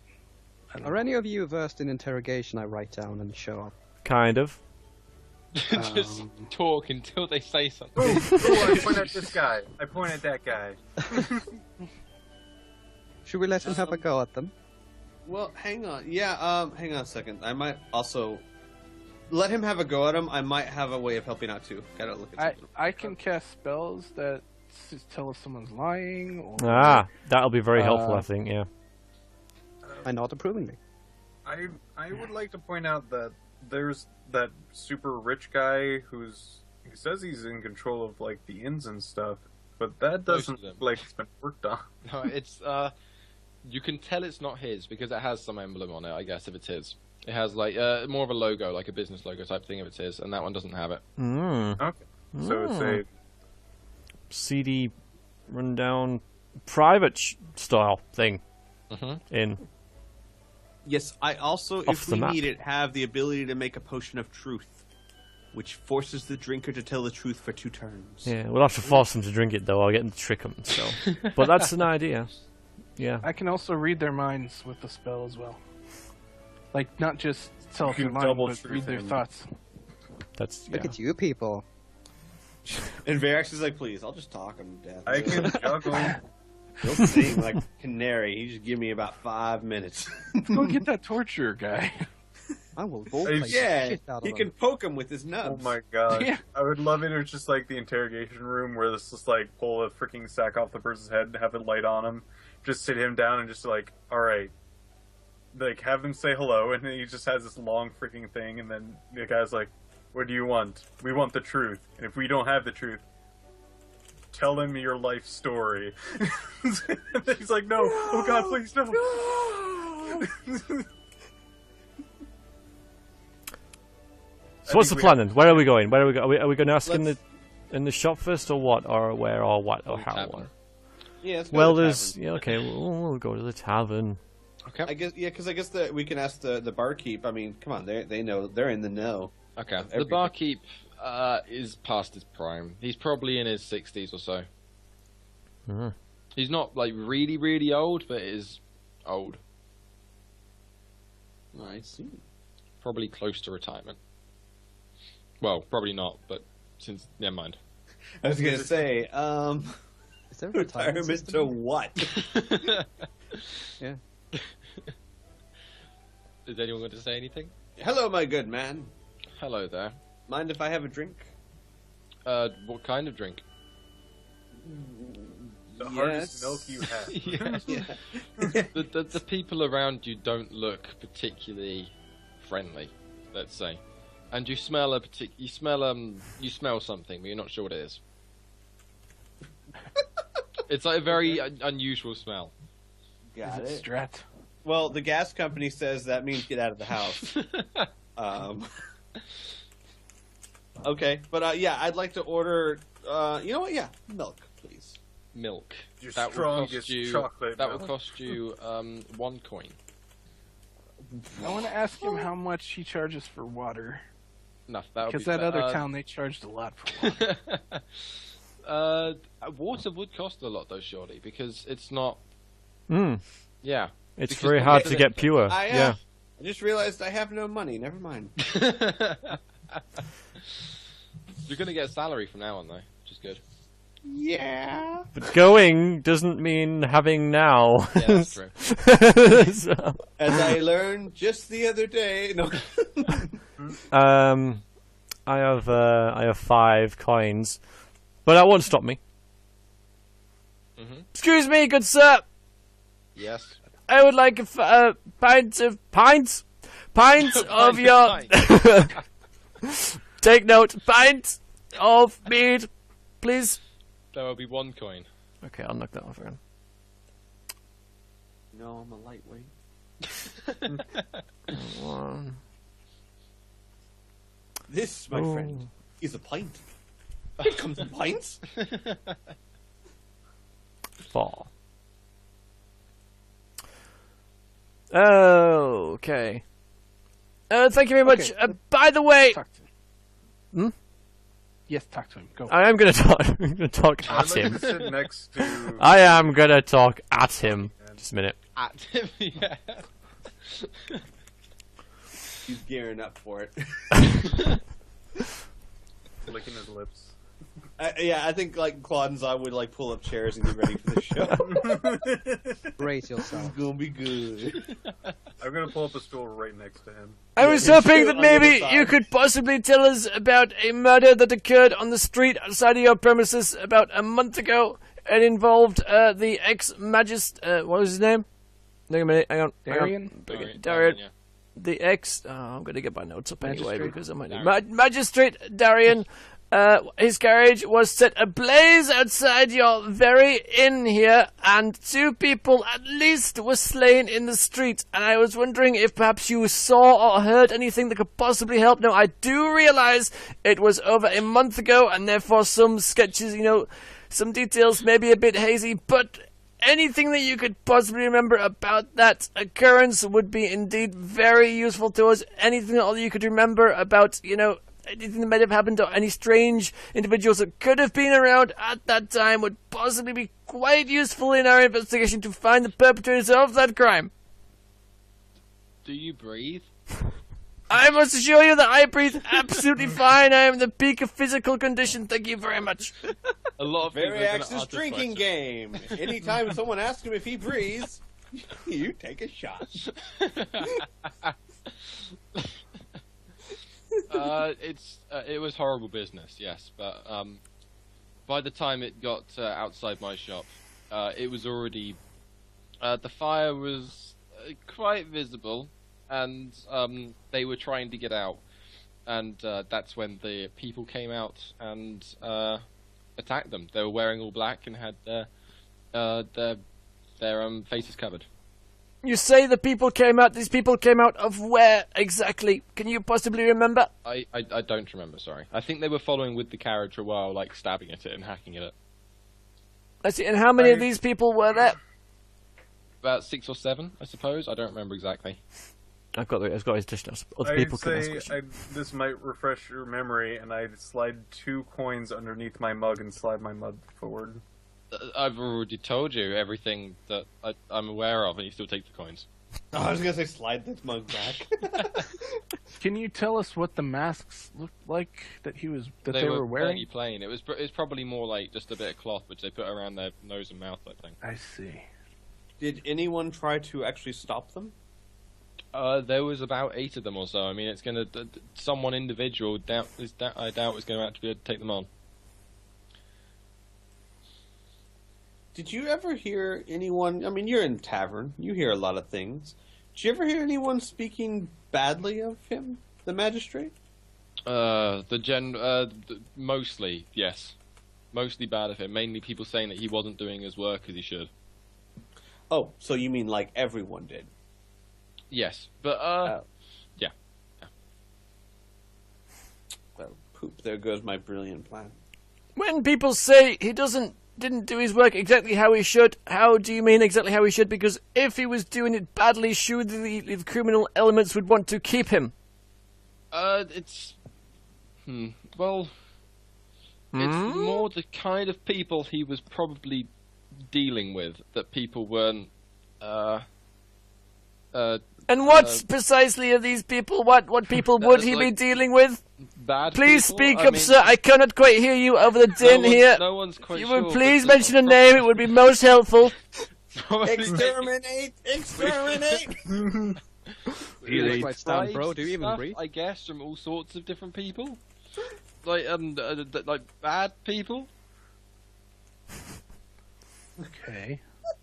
I don't Are know. any of you versed in interrogation? I write down and show up. Kind of. just talk until they say something. Oh, I point at this guy. I point at that guy. Should we let him have a go at them? Well, hang on. Yeah, hang on a second. I might also let him have a go at him. I might have a way of helping out too. Gotta look at something. I can cast spells that tell if someone's lying or... That'll be very helpful, I think. Yeah. I nod approvingly. I would like to point out that there's that super rich guy he says he's in control of like the inns and stuff, but that Most doesn't of them. look like it's been worked on. No, it's You can tell it's not his because it has some emblem on it, I guess, if it's his. It has, like, more of a logo, like a business logo type thing if it's his, and that one doesn't have it. Okay. So it's a CD rundown private style thing. In. Yes, I also, Off if the we map. need it, have the ability to make a potion of truth, which forces the drinker to tell the truth for 2 turns. Yeah, we'll have to force them to drink it though. I'll get them to trick them. So, but that's an idea. Yeah. I can also read their minds with the spell as well. Like, not just tell can their mind, double but truth read their him. thoughts. That's Look at you people. And Verax is like, please, I'll just talk him to death. I can juggle. He'll sing like canary. He just give me about 5 minutes. Go get that torturer guy. I will roleplay the Yeah, shit out of he them. can poke him with his Oh nubs. my god. Yeah. I would love it if it's just like the interrogation room where this just like pull a freaking sack off the person's head and have it light on him. Just sit him down and just like, alright. Like, have him say hello, and then he just has this long freaking thing, and then the guy's like, what do you want? We want the truth. And if we don't have the truth, tell him your life story. He's like, no. Oh god, please, no. So what's the think we plan have- then? Where are we going? Where are we going? Are we going to ask in Let's- the shop first, or what, or where, or what, or Or how? tavern. Yeah, let's go Well, to the there's tavern. yeah. Okay, we'll go to the tavern. Okay. I guess because I guess that we can ask the barkeep. I mean, come on, they know, they're in the know. Okay. The Everything. barkeep is past his prime. He's probably in his 60s or so. Mhm. He's not like really, really old, but is old. I see. Probably close to retirement. Well, probably not, but since never mind. I was gonna say, Is there a retirement retirement system? to what? Yeah. Is anyone going to say anything? Hello, my good man. Hello there. Mind if I have a drink? What kind of drink? The hardest milk you have. Yeah. Yeah. The people around you don't look particularly friendly, let's say, and you smell you smell something, but you're not sure what it is. It's like a very unusual smell. Got Is it. it Strat? Well, the gas company says that means get out of the house. Okay, but yeah, I'd like to order. You know what? Yeah, milk, please. Milk. Your That will strongest cost you. chocolate That milk. will cost you 1 coin. I want to ask him how much he charges for water. No, that would Because be that fair. other town, they charged a lot for water. Water would cost a lot though, surely, because it's not. Mm. Yeah. It's Because very the hard water- to get pure. I just realized I have no money. Never mind. You're gonna get a salary from now on though, which is good. Yeah. But going doesn't mean having now. Yeah, that's true. So, As I learned just the other day. No. I have 5 coins, but that won't stop me. Mhm. Excuse me, good sir. Yes. I would like a pint of your. Take note, pint of mead, please. There will be 1 coin. Okay, I'll knock that off again. No, I'm a lightweight. One. This, my Oh. friend, is a pint. It comes in pints. 4. Okay. Thank you very much. Okay. By the way, Talk to him. Hmm? Yes, talk to him. Go. I am gonna talk. I'm gonna talk I'd at like him. to sit next to. I am gonna talk at him. Just a minute. At him, yeah. He's gearing up for it. Licking his lips. Yeah, I think like Claude and I would like pull up chairs and get ready for the show. Brace yourself. It's gonna be good. I'm gonna pull up a stool right next to him. I was Yeah, hoping you that on the other maybe side. you could possibly tell us about a murder that occurred on the street outside of your premises about a month ago. It involved the ex-magistrate. What was his name? Hang on a minute. Hang on. Darian? Darian. Yeah. The ex. Oh, I'm going to get my notes up anyway Magistrate? because I might. Darian. Magistrate Darian his garage was set ablaze outside your very inn here, and 2 people at least were slain in the street. And I was wondering if perhaps you saw or heard anything that could possibly help. Now, I do realize it was over a month ago, and therefore some sketches, some details may be a bit hazy, but anything that you could possibly remember about that occurrence would be indeed very useful to us. Anything at all you could remember about, anything that might have happened, or any strange individuals that could have been around at that time would possibly be quite useful in our investigation to find the perpetrators of that crime. Do you breathe? I must assure you that I breathe absolutely fine. I am in the peak of physical condition. Thank you very much. A lot of Very people are gonna Axis ask this drinking question. game. Anytime someone asks him if he breathes, you take a shot. It was horrible business, yes, but by the time it got outside my shop, it was already the fire was quite visible, and they were trying to get out, and that's when the people came out and attacked them. They were wearing all black and had their faces covered. You say the people came out. These people came out of where exactly? Can you possibly remember? I don't remember, sorry. I think they were following with the carriage for a while, like stabbing at it and hacking at it. I see. And how many of these people were there? About 6 or 7, I suppose. I don't remember exactly. I've got his additional. Other people can ask I'd questions. say this might refresh your memory, and I'd slide 2 coins underneath my mug and slide my mug forward. I've already told you everything that I'm aware of, and you still take the coins. Oh, I was gonna say slide this mug back. Can you tell us what the masks looked like that they were wearing? Fairly plain. It was probably more like just a bit of cloth which they put around their nose and mouth, I think. I see. Did anyone try to actually stop them? There was about 8 of them or so. I mean, it's gonna someone individual. I doubt is going to have to be able to take them on. Did you ever hear anyone? I mean, you're in tavern. You hear a lot of things. Did you ever hear anyone speaking badly of him, the magistrate? Mostly, yes. Mostly bad of him. Mainly people saying that he wasn't doing his work as he should. Oh, so you mean like everyone did? Yes, but yeah. Well, poop. There goes my brilliant plan. When people say he didn't do his work exactly how he should, how do you mean exactly how he should? Because if he was doing it badly, surely the criminal elements would want to keep him. It's more the kind of people he was probably dealing with that people weren't. And what precisely are these people? What people would he be dealing with? Bad Please people? speak I up, mean, sir. I cannot quite hear you over the din here. No one's quite If you sure. would please but mention a name, it would be most helpful. Exterminate! Exterminate! You quite stand, Bribes bro. Do you even stuff, breathe? I guess from all sorts of different people, like bad people. Okay.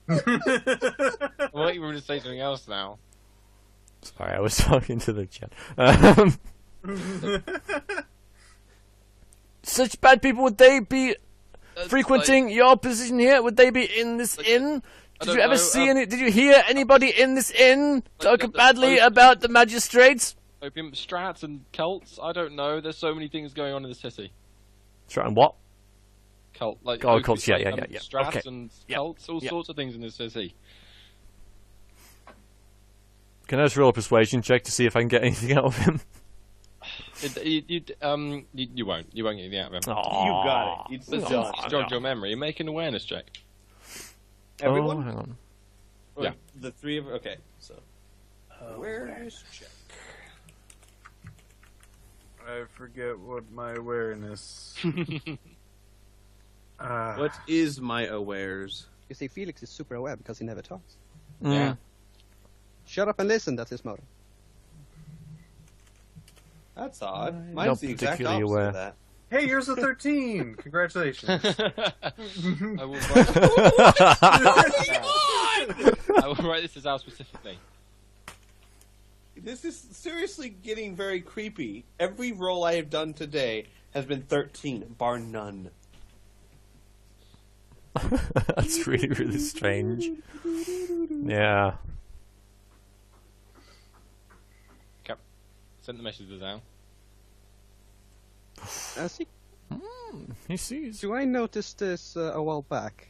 I'm waiting for him to say something else now. Sorry, I was talking to the chat. Such bad people, would they be frequenting your position here? Would they be in this inn? Did you ever see any? Did you hear anybody in this inn talk badly about the magistrates? Opium strats and cults. I don't know. There's so many things going on in the city. Sorry, and what? Cult, like Oh, cults, yeah. Strats Okay. and Yeah. cults, all sorts of things in the city. Can I just roll a persuasion check to see if I can get anything out of him? You won't. You won't get anything out of him. Aww. You got it. It's Let's done. jog your memory. You make an awareness check. Everyone? Oh, hang on. Or Yeah. The 3 of okay. So awareness check. I forget what my awareness. What is my awares? You see, Felix is super aware because he never talks. Yeah. Shut up and listen, that's his motto. That's odd. Not Mine's the exact particularly opposite aware. of that. Hey, yours a 13! Congratulations. I will write this as out specifically. This is seriously getting very creepy. Every roll I have done today has been 13, bar none. That's really, really strange. Yeah. Okay. Send the message to Zal. He sees. Do I notice this a while back?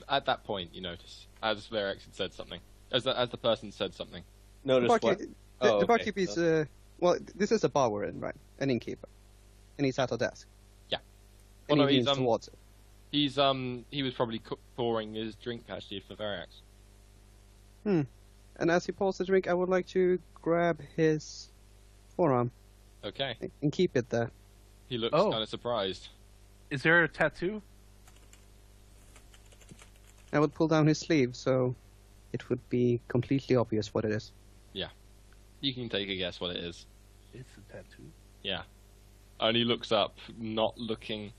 At that point, you notice, as Varex had said something, as the person said something. Notice what? The Oh, barkeep okay. is well. This is a bar we're in, right? An innkeeper, and he's at a desk. Yeah. And Well, no, he he's leans towards it. he was probably pouring his drink actually for Varex. And as he pours the drink, I would like to grab his forearm Okay. and keep it there. He looks Oh. kind of surprised. Is there a tattoo? I would pull down his sleeve so it would be completely obvious what it is. You can take a guess what it is. It's a tattoo. Yeah. And he looks up, not looking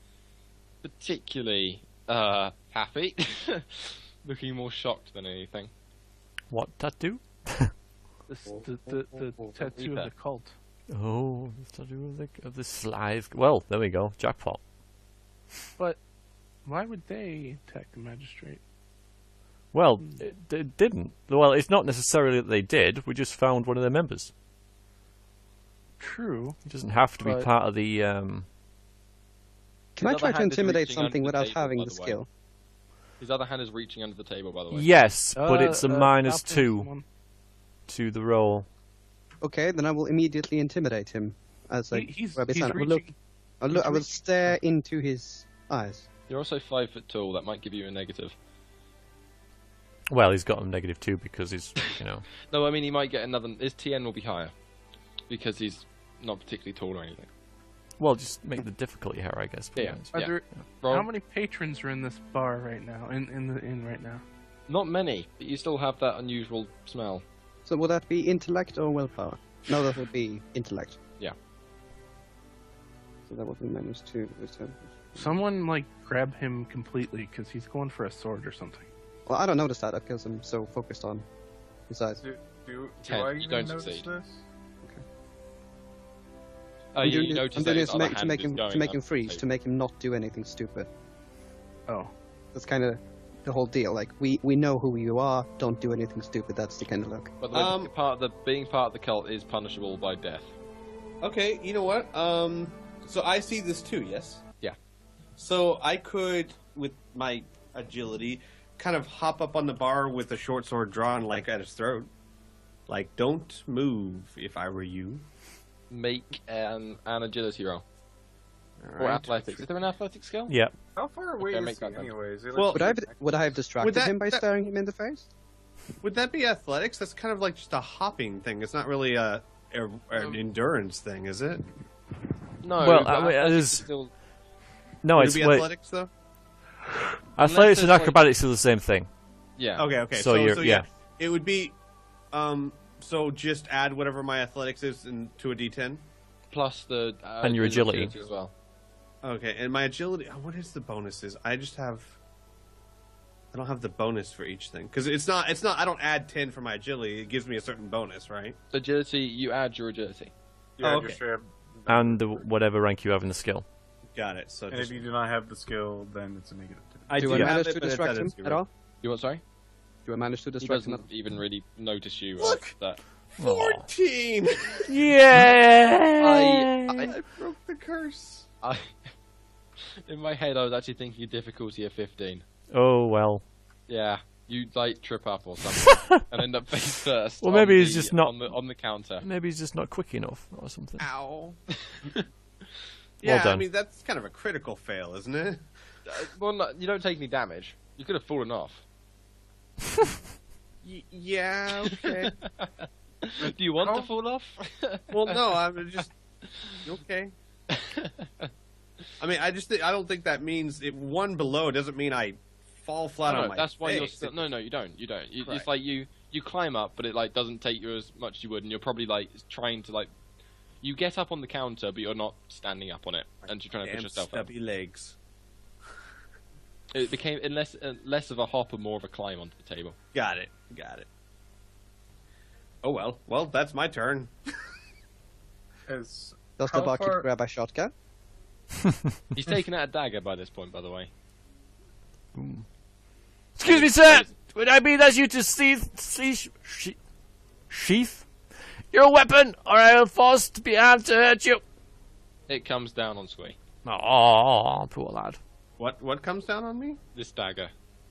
particularly happy. Looking more shocked than anything. What tattoo? The tattoo of the cult. Oh, the tattoo of the Slive. Well, there we go. Jackpot. But why would they attack the magistrate? Well, it didn't. Well, it's not necessarily that they did. We just found one of their members. True. It doesn't have to be But- part of the. Can His I other try to hand is intimidate reaching under something the without table, having by the the way. skill? His other hand is reaching under the table, by the way. Yes, but it's a minus helping 2 someone. to the roll. Okay, then I will immediately intimidate him as I He's grab his hand. I will reaching. I will reaching. stare into his eyes. You're also 5 foot tall. That might give you a negative. Well, he's got a -2 because he's, No, I mean he might get another. His TN will be higher because he's not particularly tall or anything. Well, just make the difficulty higher, I guess. Yeah. Are there, Roll. how many patrons are in this bar right now? In the inn right now? Not many, but you still have that unusual smell. So would that be intellect or willpower? No, that would be intellect. Yeah. So that would be -2. Someone grab him completely because he's going for a sword or something. Well, I don't notice that because I'm so focused on his eyes. Do 10, I you even don't notice succeed. this? I'm You doing notice I'm that doing his this other to hand make is him going to make up him the freeze, table. to make him not do anything stupid. Oh. That's kind of the whole deal. Like we know who you are. Don't do anything stupid. That's the kind of look. But being part of the cult is punishable by death. Okay, you know what? So I see this too, yes? Yeah. So I could, with my agility, kind of hop up on the bar with a short sword drawn, at his throat. Don't move if I were you. Make an agility roll. All Or right. athletics. Is there an athletic skill? Yeah. How far away Okay, is make he that then. anyways? Well, Would I have distracted that- him by that- staring him in the face? Would that be athletics? That's kind of just a hopping thing. It's not really an endurance thing, is it? No. Well, but I mean, athletics there's- is still... No, Would it's it be athletics, though? athletics and there's, acrobatics are the same thing. Yeah. Okay. So you're- yeah. It would be, so just add whatever my athletics is to a D10? Plus the... And your agility. as well. Okay, and my agility, what is the bonuses? I don't have the bonus for each thing. Because it's not, I don't add 10 for my agility, it gives me a certain bonus, right? Agility, you add your agility. Yeah, okay. just straight- And whatever rank you have in the skill. Got it, so And just... if you do not have the skill, then it's a -2. I Do I have manage it, to but it's distract at him a zero. at all? You what, sorry? Do I manage to He distract him? doesn't even really notice you. Look! after that. 14! Yeah. I broke the curse. In my head, I was actually thinking a difficulty of 15. Oh well. Yeah, you trip up or something and end up face first. Well, on maybe he's the- just not- on the counter. Maybe he's just not quick enough or something. Ow. Yeah, I done. mean, that's kind of a critical fail, isn't it? Well, no, you don't take any damage. You could have fallen off. Yeah, okay. Do you want to fall off? Well, no, I'm just... Okay. I mean, I don't think that means... one below doesn't mean I fall flat No, on my that's why you're face. still... No, you don't. You don't. Right. It's like you climb up, but it doesn't take you as much as you would, and you're probably trying to you get up on the counter, but you're not standing up on it, and you're trying to push Damn yourself up. stubby legs. It became less of a hop and more of a climb onto the table. Got it. Oh, well, that's my turn. As Does How the barkeep far- grab a shotgun? He's taken out a dagger by this point, by the way. Excuse me, sir. Would I be asked you to sheath your weapon, or I will force to be armed to hurt you? It comes down on Squee. Oh, poor lad. What comes down on me? This dagger.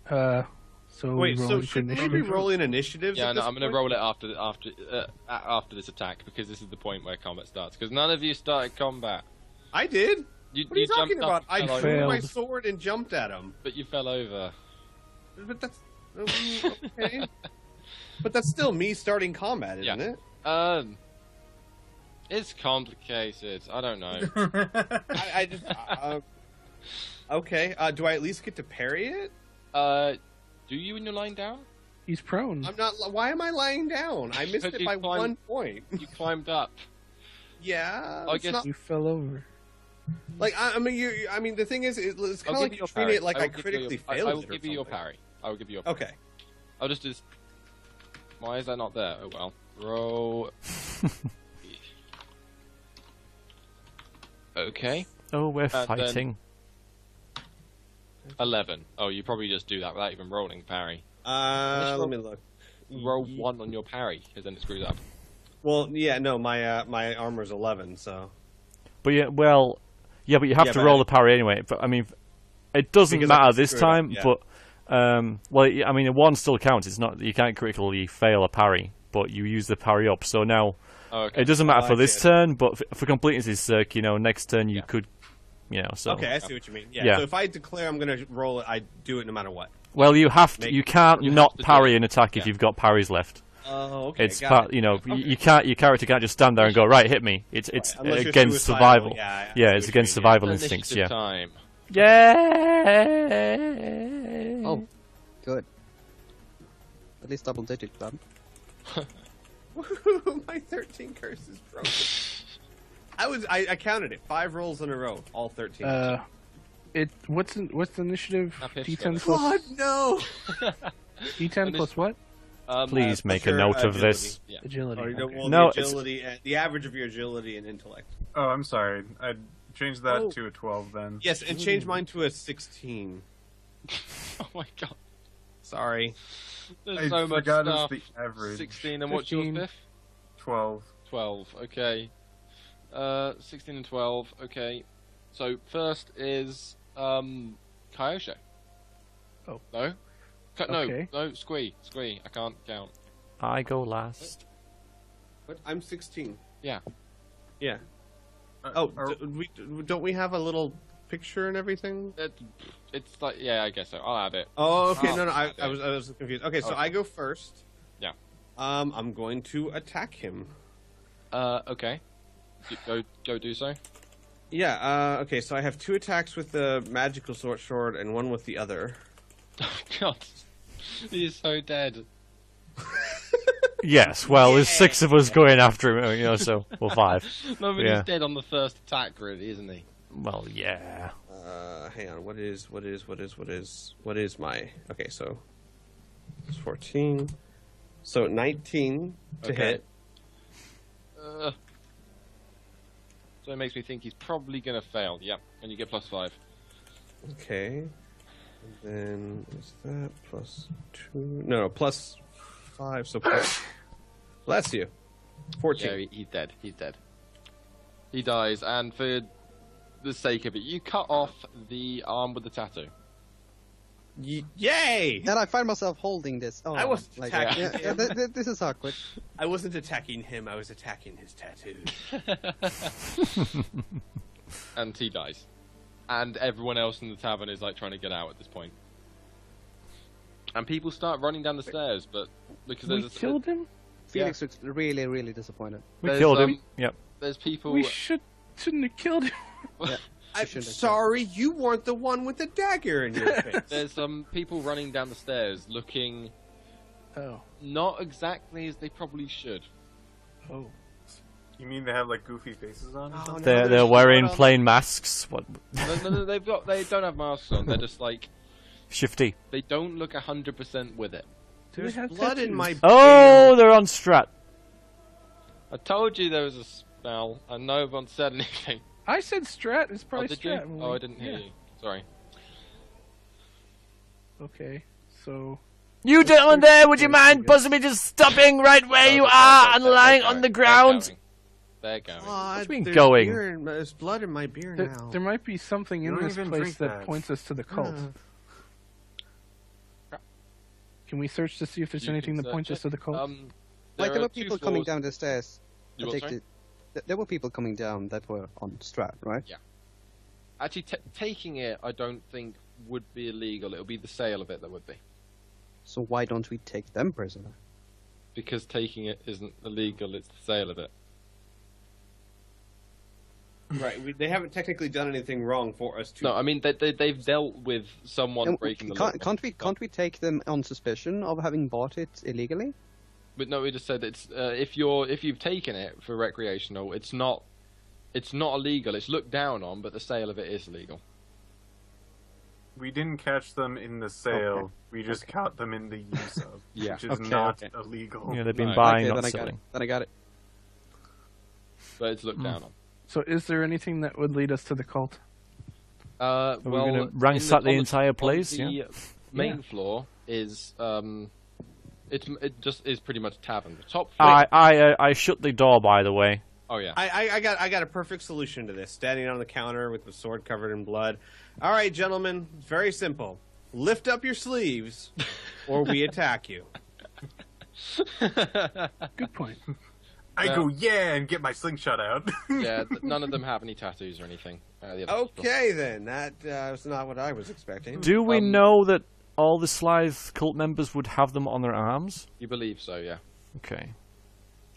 So Wait, so rolling should we be initiative? rolling initiatives? Yeah, at no, this I'm going to point? roll it after this attack because this is the point where combat starts. Because none of you started combat. I did. You, What are you talking jumped up about? and I fell over, drew my Failed. sword and jumped at him. but you fell over. But that's okay. But that's still me starting combat, isn't Yeah. it? It's complicated. I don't know. I just okay. Do I at least get to parry it? Do you when you're lying down? He's prone. I'm not. Why am I lying down? I missed Because it you by climbed- 1 point. You climbed up. Yeah, I it's guess- not, You fell over. like I mean, I mean, the thing is, it's I'll kind of give like you your treating parry. it like I will I give you critically your- failed I will it or give you your something. parry. I will give you your parry. Okay. I'll just do this. Why is that not there? Oh well. Roll. Okay. Oh, we're then- fighting. 11. Oh, you probably just do that without even rolling parry. Let me look. Roll 1 on your parry, because then it screws up. Well, yeah, no, my armor's 11, so But yeah, well, yeah, but you have Yeah, to but roll I- the parry anyway. But I mean, it doesn't Because I matter can this screw it up, time. yeah. But well, I mean, a 1 still counts. It's not, you can't critically fail a parry, but you use the parry up. So now Oh, okay. it doesn't matter Oh, for I this see. turn, but for completeness' sake, next turn you Yeah. could, So okay, I see what you mean. Yeah. Yeah. So if I declare I'm gonna roll it, I do it no matter what. well, you have to. Make- You can't you not have to do parry it. an attack if Yeah. you've got parries left. Oh, okay. It's got part. it. You can't. Your character can't just stand there and go right, hit me. It's Unless you're against suicidal, survival. yeah, I see Yeah, what it's you against mean, survival Initiative instincts. Yeah. time. Yeah. Oh, good. At least double digit then. My 13 curse is broken. I counted it 5 rolls in a row, all 13. What's the initiative? Now Pip's D10 got it. plus God no! D10 plus what? Please make a your note of agility. this. Yeah. Agility. Or, okay. well, No, the agility, and the average of your agility and intellect. Oh, I'm sorry. I changed that Oh. to a 12 then. Yes, and change mine to a 16. Oh my god. Sorry. There's I so much forgot stuff. it's the average. 16 and what's your 15. fifth? 12. 12. Okay. 16 and 12. Okay. So first is Kyosho. Oh. No. Okay. No. Squee. I can't count. I go last. What? I'm 16. Yeah. Yeah. Uh, Oh, are- don't we have a little picture and everything? It's like yeah, I guess so. I'll add it. Oh, okay. Oh, No, I okay. was confused. Okay, so Okay. I go first. Yeah. I'm going to attack him. Okay. Go do so. Yeah. Okay, so I have 2 attacks with the magical sword and 1 with the other. Oh god. He's so dead. Yes. Well, there's 6 of us going after him. So well, 5. No, but Yeah. he's dead on the first attack, really, isn't he? Well, yeah. Hang on. What is my? Okay, so it's 14. So 19 to Okay. hit. So it makes me think he's probably gonna fail. Yep, and you get +5. Okay. And then is that +2? No, +5. So bless you. 14. Yeah, he's dead. He's dead. He dies, and for the sake of it, you cut off the arm with the tattoo. Yay! And I find myself holding this. Oh, I wasn't like, attacking yeah, him. this is awkward. I wasn't attacking him. I was attacking his tattoo. And he dies. And everyone else in the tavern is like trying to get out at this point. And people start running down the stairs, but because We there's killed him? Felix looks really, really disappointed. We There's, killed him. um, Yep. there's people. We shouldn't have killed him. I'm shouldn't have sorry, you weren't the one with the dagger in your face. There's some people running down the stairs, looking Oh. not exactly as they probably should. Oh. You mean they have like goofy faces on? or Oh, something? no. They're there's wearing blood on plain masks. What? No, they don't have masks on. They're just like Shifty. they don't look 100% with it. Do There's they have blood in tattoos? my. Oh, they're on strat. I told you there was a spell. I know one said anything. I said Strat. It's Oh, probably did you? Strat. Oh, I didn't hear Yeah. you. Sorry. Okay, so You gentlemen there, would you mind possibly just stopping right where you are and lying on the ground? They're going. What do you mean there's going? beer in- there's blood in my beer now. there might be something in don't this even place drink that that. points us to the cult. Can we search to see if there's You anything can that points search us to the cult? Like, there are were two people coming floors- down the stairs. You I what, take sorry? there were people coming down that were on Strat, right? Actually, taking it, I don't think would be illegal. It would be the sale of it that would be. So why don't we take them prisoner? Because taking it isn't illegal, it's the sale of it. Right, they haven't technically done anything wrong for us to. No, I mean, they've dealt with someone And breaking the law. can't we take them on suspicion of having bought it illegally? But no, we just said it's if you've taken it for recreational, it's not illegal. It's looked down on, but the sale of it is illegal. We didn't catch them in the sale. Okay. We just caught them in the use of, Yeah. which is Okay, not okay. illegal. Yeah, they've been No. buying, Okay, not then I got it. selling. Then I got it. But it's looked down on. So is there anything that would lead us to the cult? we Well, gonna in ransack the on entire on place, the yeah? main floor is it just is pretty much a tavern. The top floor. I shut the door, by the way. Oh yeah. I got a perfect solution to this. Standing on the counter with the sword covered in blood. All right, gentlemen, it's very simple. Lift up your sleeves, or we attack you. Good point. I go, yeah, and get my slingshot out. Yeah, none of them have any tattoos or anything. The other people. Okay, then. That was not what I was expecting. Do we know that all the Slythe cult members would have them on their arms? You believe so, yeah. Okay.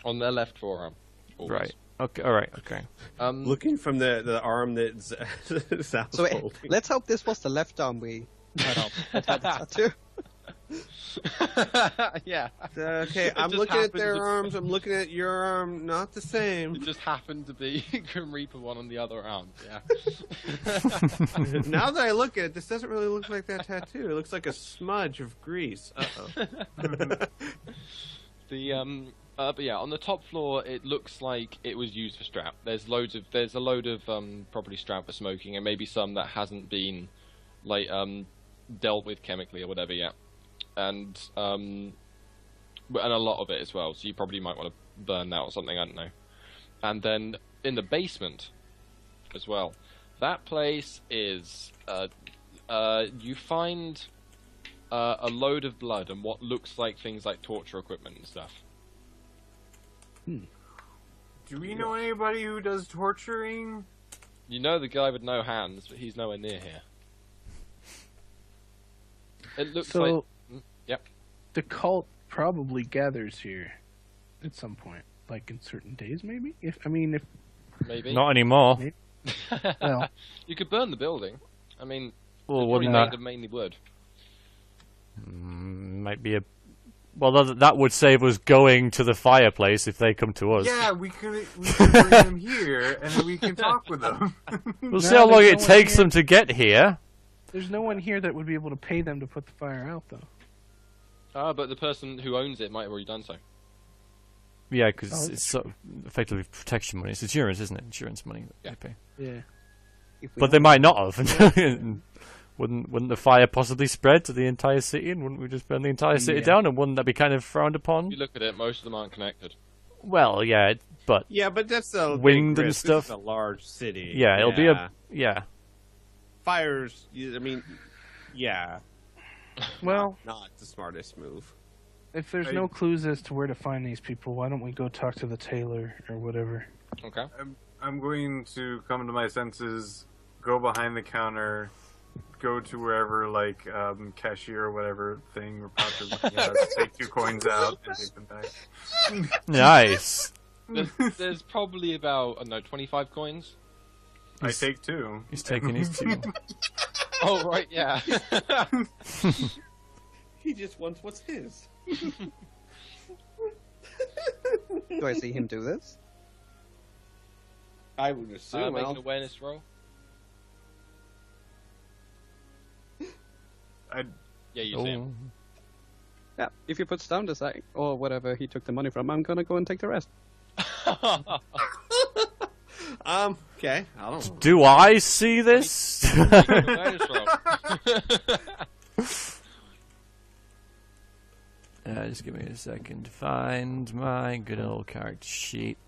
On their left forearm. Always. Right. Okay. All right. Okay. Looking from the arm that Sal's So holding. let's hope this was the left arm we had off. That had the tattoo. Yeah. Okay, I'm just looking at happened their to- arms. I'm looking at your arm. Not the It same. just happened to be Grim Reaper one on the other arm. Yeah. Now that I look at it, this doesn't really look like that tattoo. It looks like a smudge of grease. But yeah, on the top floor, it looks like it was used for strap. There's a load of property strap for smoking, and maybe some that hasn't been like dealt with chemically or whatever yet, and a lot of it as well. So you probably might want to burn that or something. I don't know. And then in the basement as well, that place is you find a load of blood and what looks like things like torture equipment and stuff. Do we know anybody who does torturing? You know the guy with no hands, but he's nowhere near here. It looks So like... Yep. the cult probably gathers here at some point, like in certain days, maybe. If Maybe. Not anymore. well, You could burn the building. I mean, Well, it's wouldn't probably that made of mainly wood. might be a? Well, that would save us going to the fireplace if they come to us. Yeah, we can bring them here, and then we can talk with them. We'll see how long there's it no one takes here. them to get here. there's no one here that would be able to pay them to put the fire out, though. But the person who owns it might have already done so. Yeah, because Oh, it's sort of effectively protection money. It's insurance, isn't it? Insurance money that they pay. Yeah. If we But they don't- might not have. Wouldn't the fire possibly spread to the entire city, and wouldn't we just burn the entire city Yeah. down? And wouldn't that be kind of frowned If upon? you look at it, most of them aren't connected. Well, yeah, but Yeah, but that's a Wind big and risk. stuff. This is a large city. yeah, it'll be a yeah. fires. I mean, yeah, Well, not the smartest move. if there's no clues as to where to find these people, why don't we go talk to the tailor or whatever? Okay. I'm going to come to my senses, go behind the counter, go to wherever, like, cashier or whatever thing, or pouch is looking at us, take 2 coins out and take them back. Nice. There's probably about, I don't know, 25 coins. I take 2. He's taking his 2. Oh, right, yeah. He just wants what's his. Do I see him do this? I would assume. Make an awareness roll. Yeah, you see him. Yeah. If he puts down the sack or whatever he took the money from, I'm gonna go and take the rest. Okay, I don't know. Do I see this? Just give me a second to find my good old character sheet.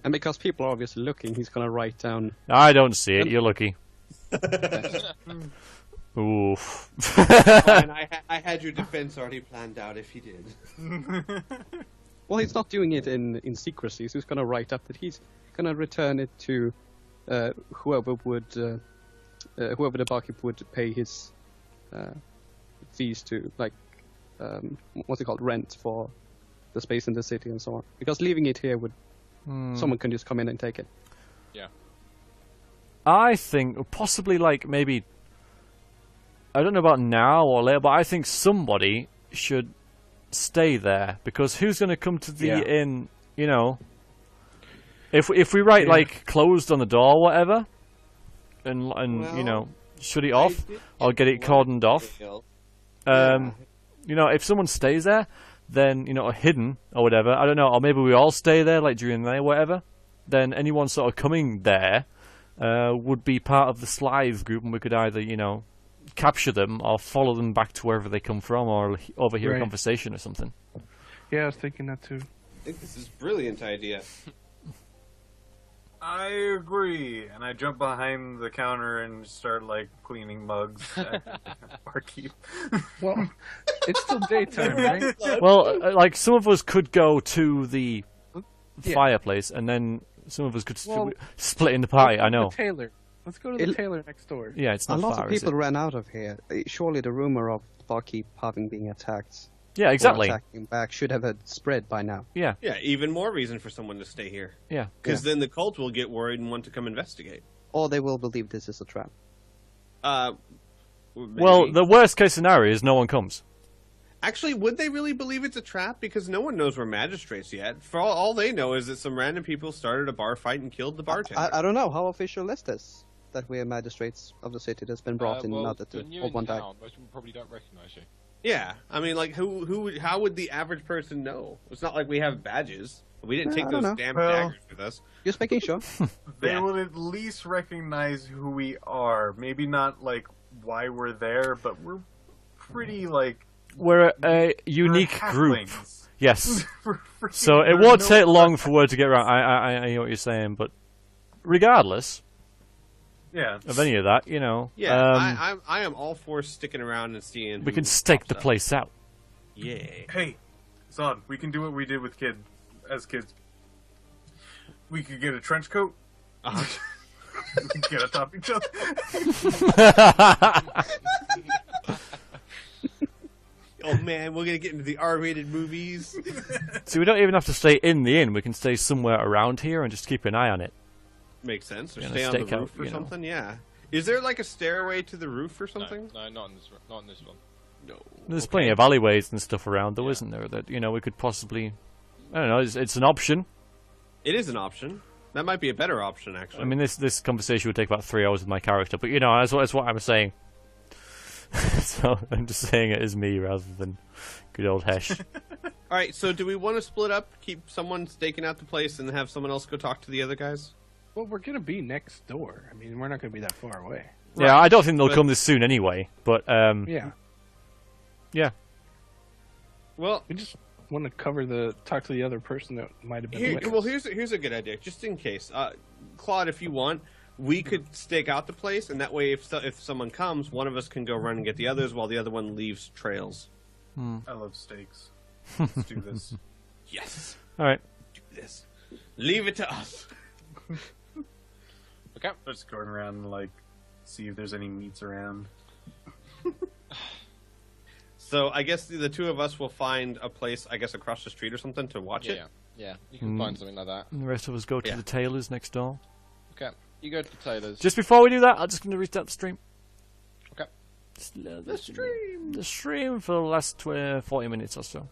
And because people are obviously looking, he's gonna write down. I don't see it. You're lucky. Oof. Fine, I had your defense already planned out if he did. Well, he's not doing it in secrecy. So he's gonna write up that he's gonna return it to whoever the barkeep would pay his fees to, like what's it called, rent for the space in the city and so on. Because leaving it here would someone can just come in and take it. Yeah. I think possibly like maybe I don't know about now or later, but I think somebody should stay there because who's going to come to the inn? You know, if we write like closed on the door, or whatever, and well, you know, shut it off or get it cordoned off. You know, if someone stays there, then you know, or hidden or whatever. I don't know, or maybe we all stay there like during the night, whatever. Then anyone sort of coming there would be part of the Slive group, and we could either, you know, capture them or follow them back to wherever they come from, or overhear a conversation or something. Yeah, I was thinking that too. I think this is a brilliant idea. I agree, and I jump behind the counter and start like cleaning mugs at the barkeep. Well, it's still daytime, right? Well, like some of us could go to the fireplace, and then some of us could split in the party. I know. Taylor. Let's go to the tailor next door. Yeah, it's not a lot far, of people ran out of here. Surely the rumor of barkeep having been attacked. Yeah, exactly. Or attacking back should have had spread by now. Yeah. Yeah, even more reason for someone to stay here. Yeah. Because then the cult will get worried and want to come investigate. Or they will believe this is a trap. Well, the worst case scenario is no one comes. Actually, would they really believe it's a trap? Because no one knows we're magistrates yet. For all they know is that some random people started a bar fight and killed the bartender. I don't know. How official is this? That we are magistrates of the city that's been brought in another to or one day. Most people probably don't recognize you. Yeah, I mean, like, how would the average person know? It's not like we have badges. We didn't take those damn daggers with us. Just making sure. They will at least recognize who we are. Maybe not, like, why we're there, but we're pretty, like... We're a unique group. Yes. We're So it won't take long for word to get around. I know what you're saying, but regardless... Yeah. Of any of that, you know. Yeah, I am all for sticking around and seeing. We can stake the place out. Yeah. Hey, Zod, we can do what we did with kids. We could get a trench coat. Get atop each other. Oh man, we're gonna get into the R-rated movies. So we don't even have to stay in the inn. We can stay somewhere around here and just keep an eye on it. Makes sense. Or Yeah, stay on the stakeout, roof or you know. something. Yeah. Is there like a stairway to the roof or something? No, not in this one. No. There's plenty of alleyways and stuff around, though, isn't there? That, you know, we could possibly... I don't know, it's an option. It is an option. That might be a better option, actually. I mean, this conversation would take about 3 hours with my character, but, you know, that's what I'm saying. So I'm just saying it as me rather than good old Hesh. All right. So, do we want to split up, keep someone staking out the place, and have someone else go talk to the other guys? Well, we're gonna be next door. I mean, we're not gonna be that far away. Yeah, I don't think they'll come this soon anyway, but, Yeah. yeah. Well, We just want to talk to the other person that might have been with us. here's a good idea, just in case. Claude, if you want, we could stake out the place, and that way, if someone comes, one of us can go run and get the others, while the other one leaves trails. I love steaks. Let's do this. Yes. All right. Do this. Leave it to us. Okay. Just going around and, like, see if there's any meats around. So I guess the two of us will find a place, I guess, across the street or something to watch it. Yeah. You can find something like that. And the rest of us go to the tailors next door. Okay. You go to the tailors. Just before we do that, I'm just going to restart the stream. Okay. The stream for the last 40 minutes or so.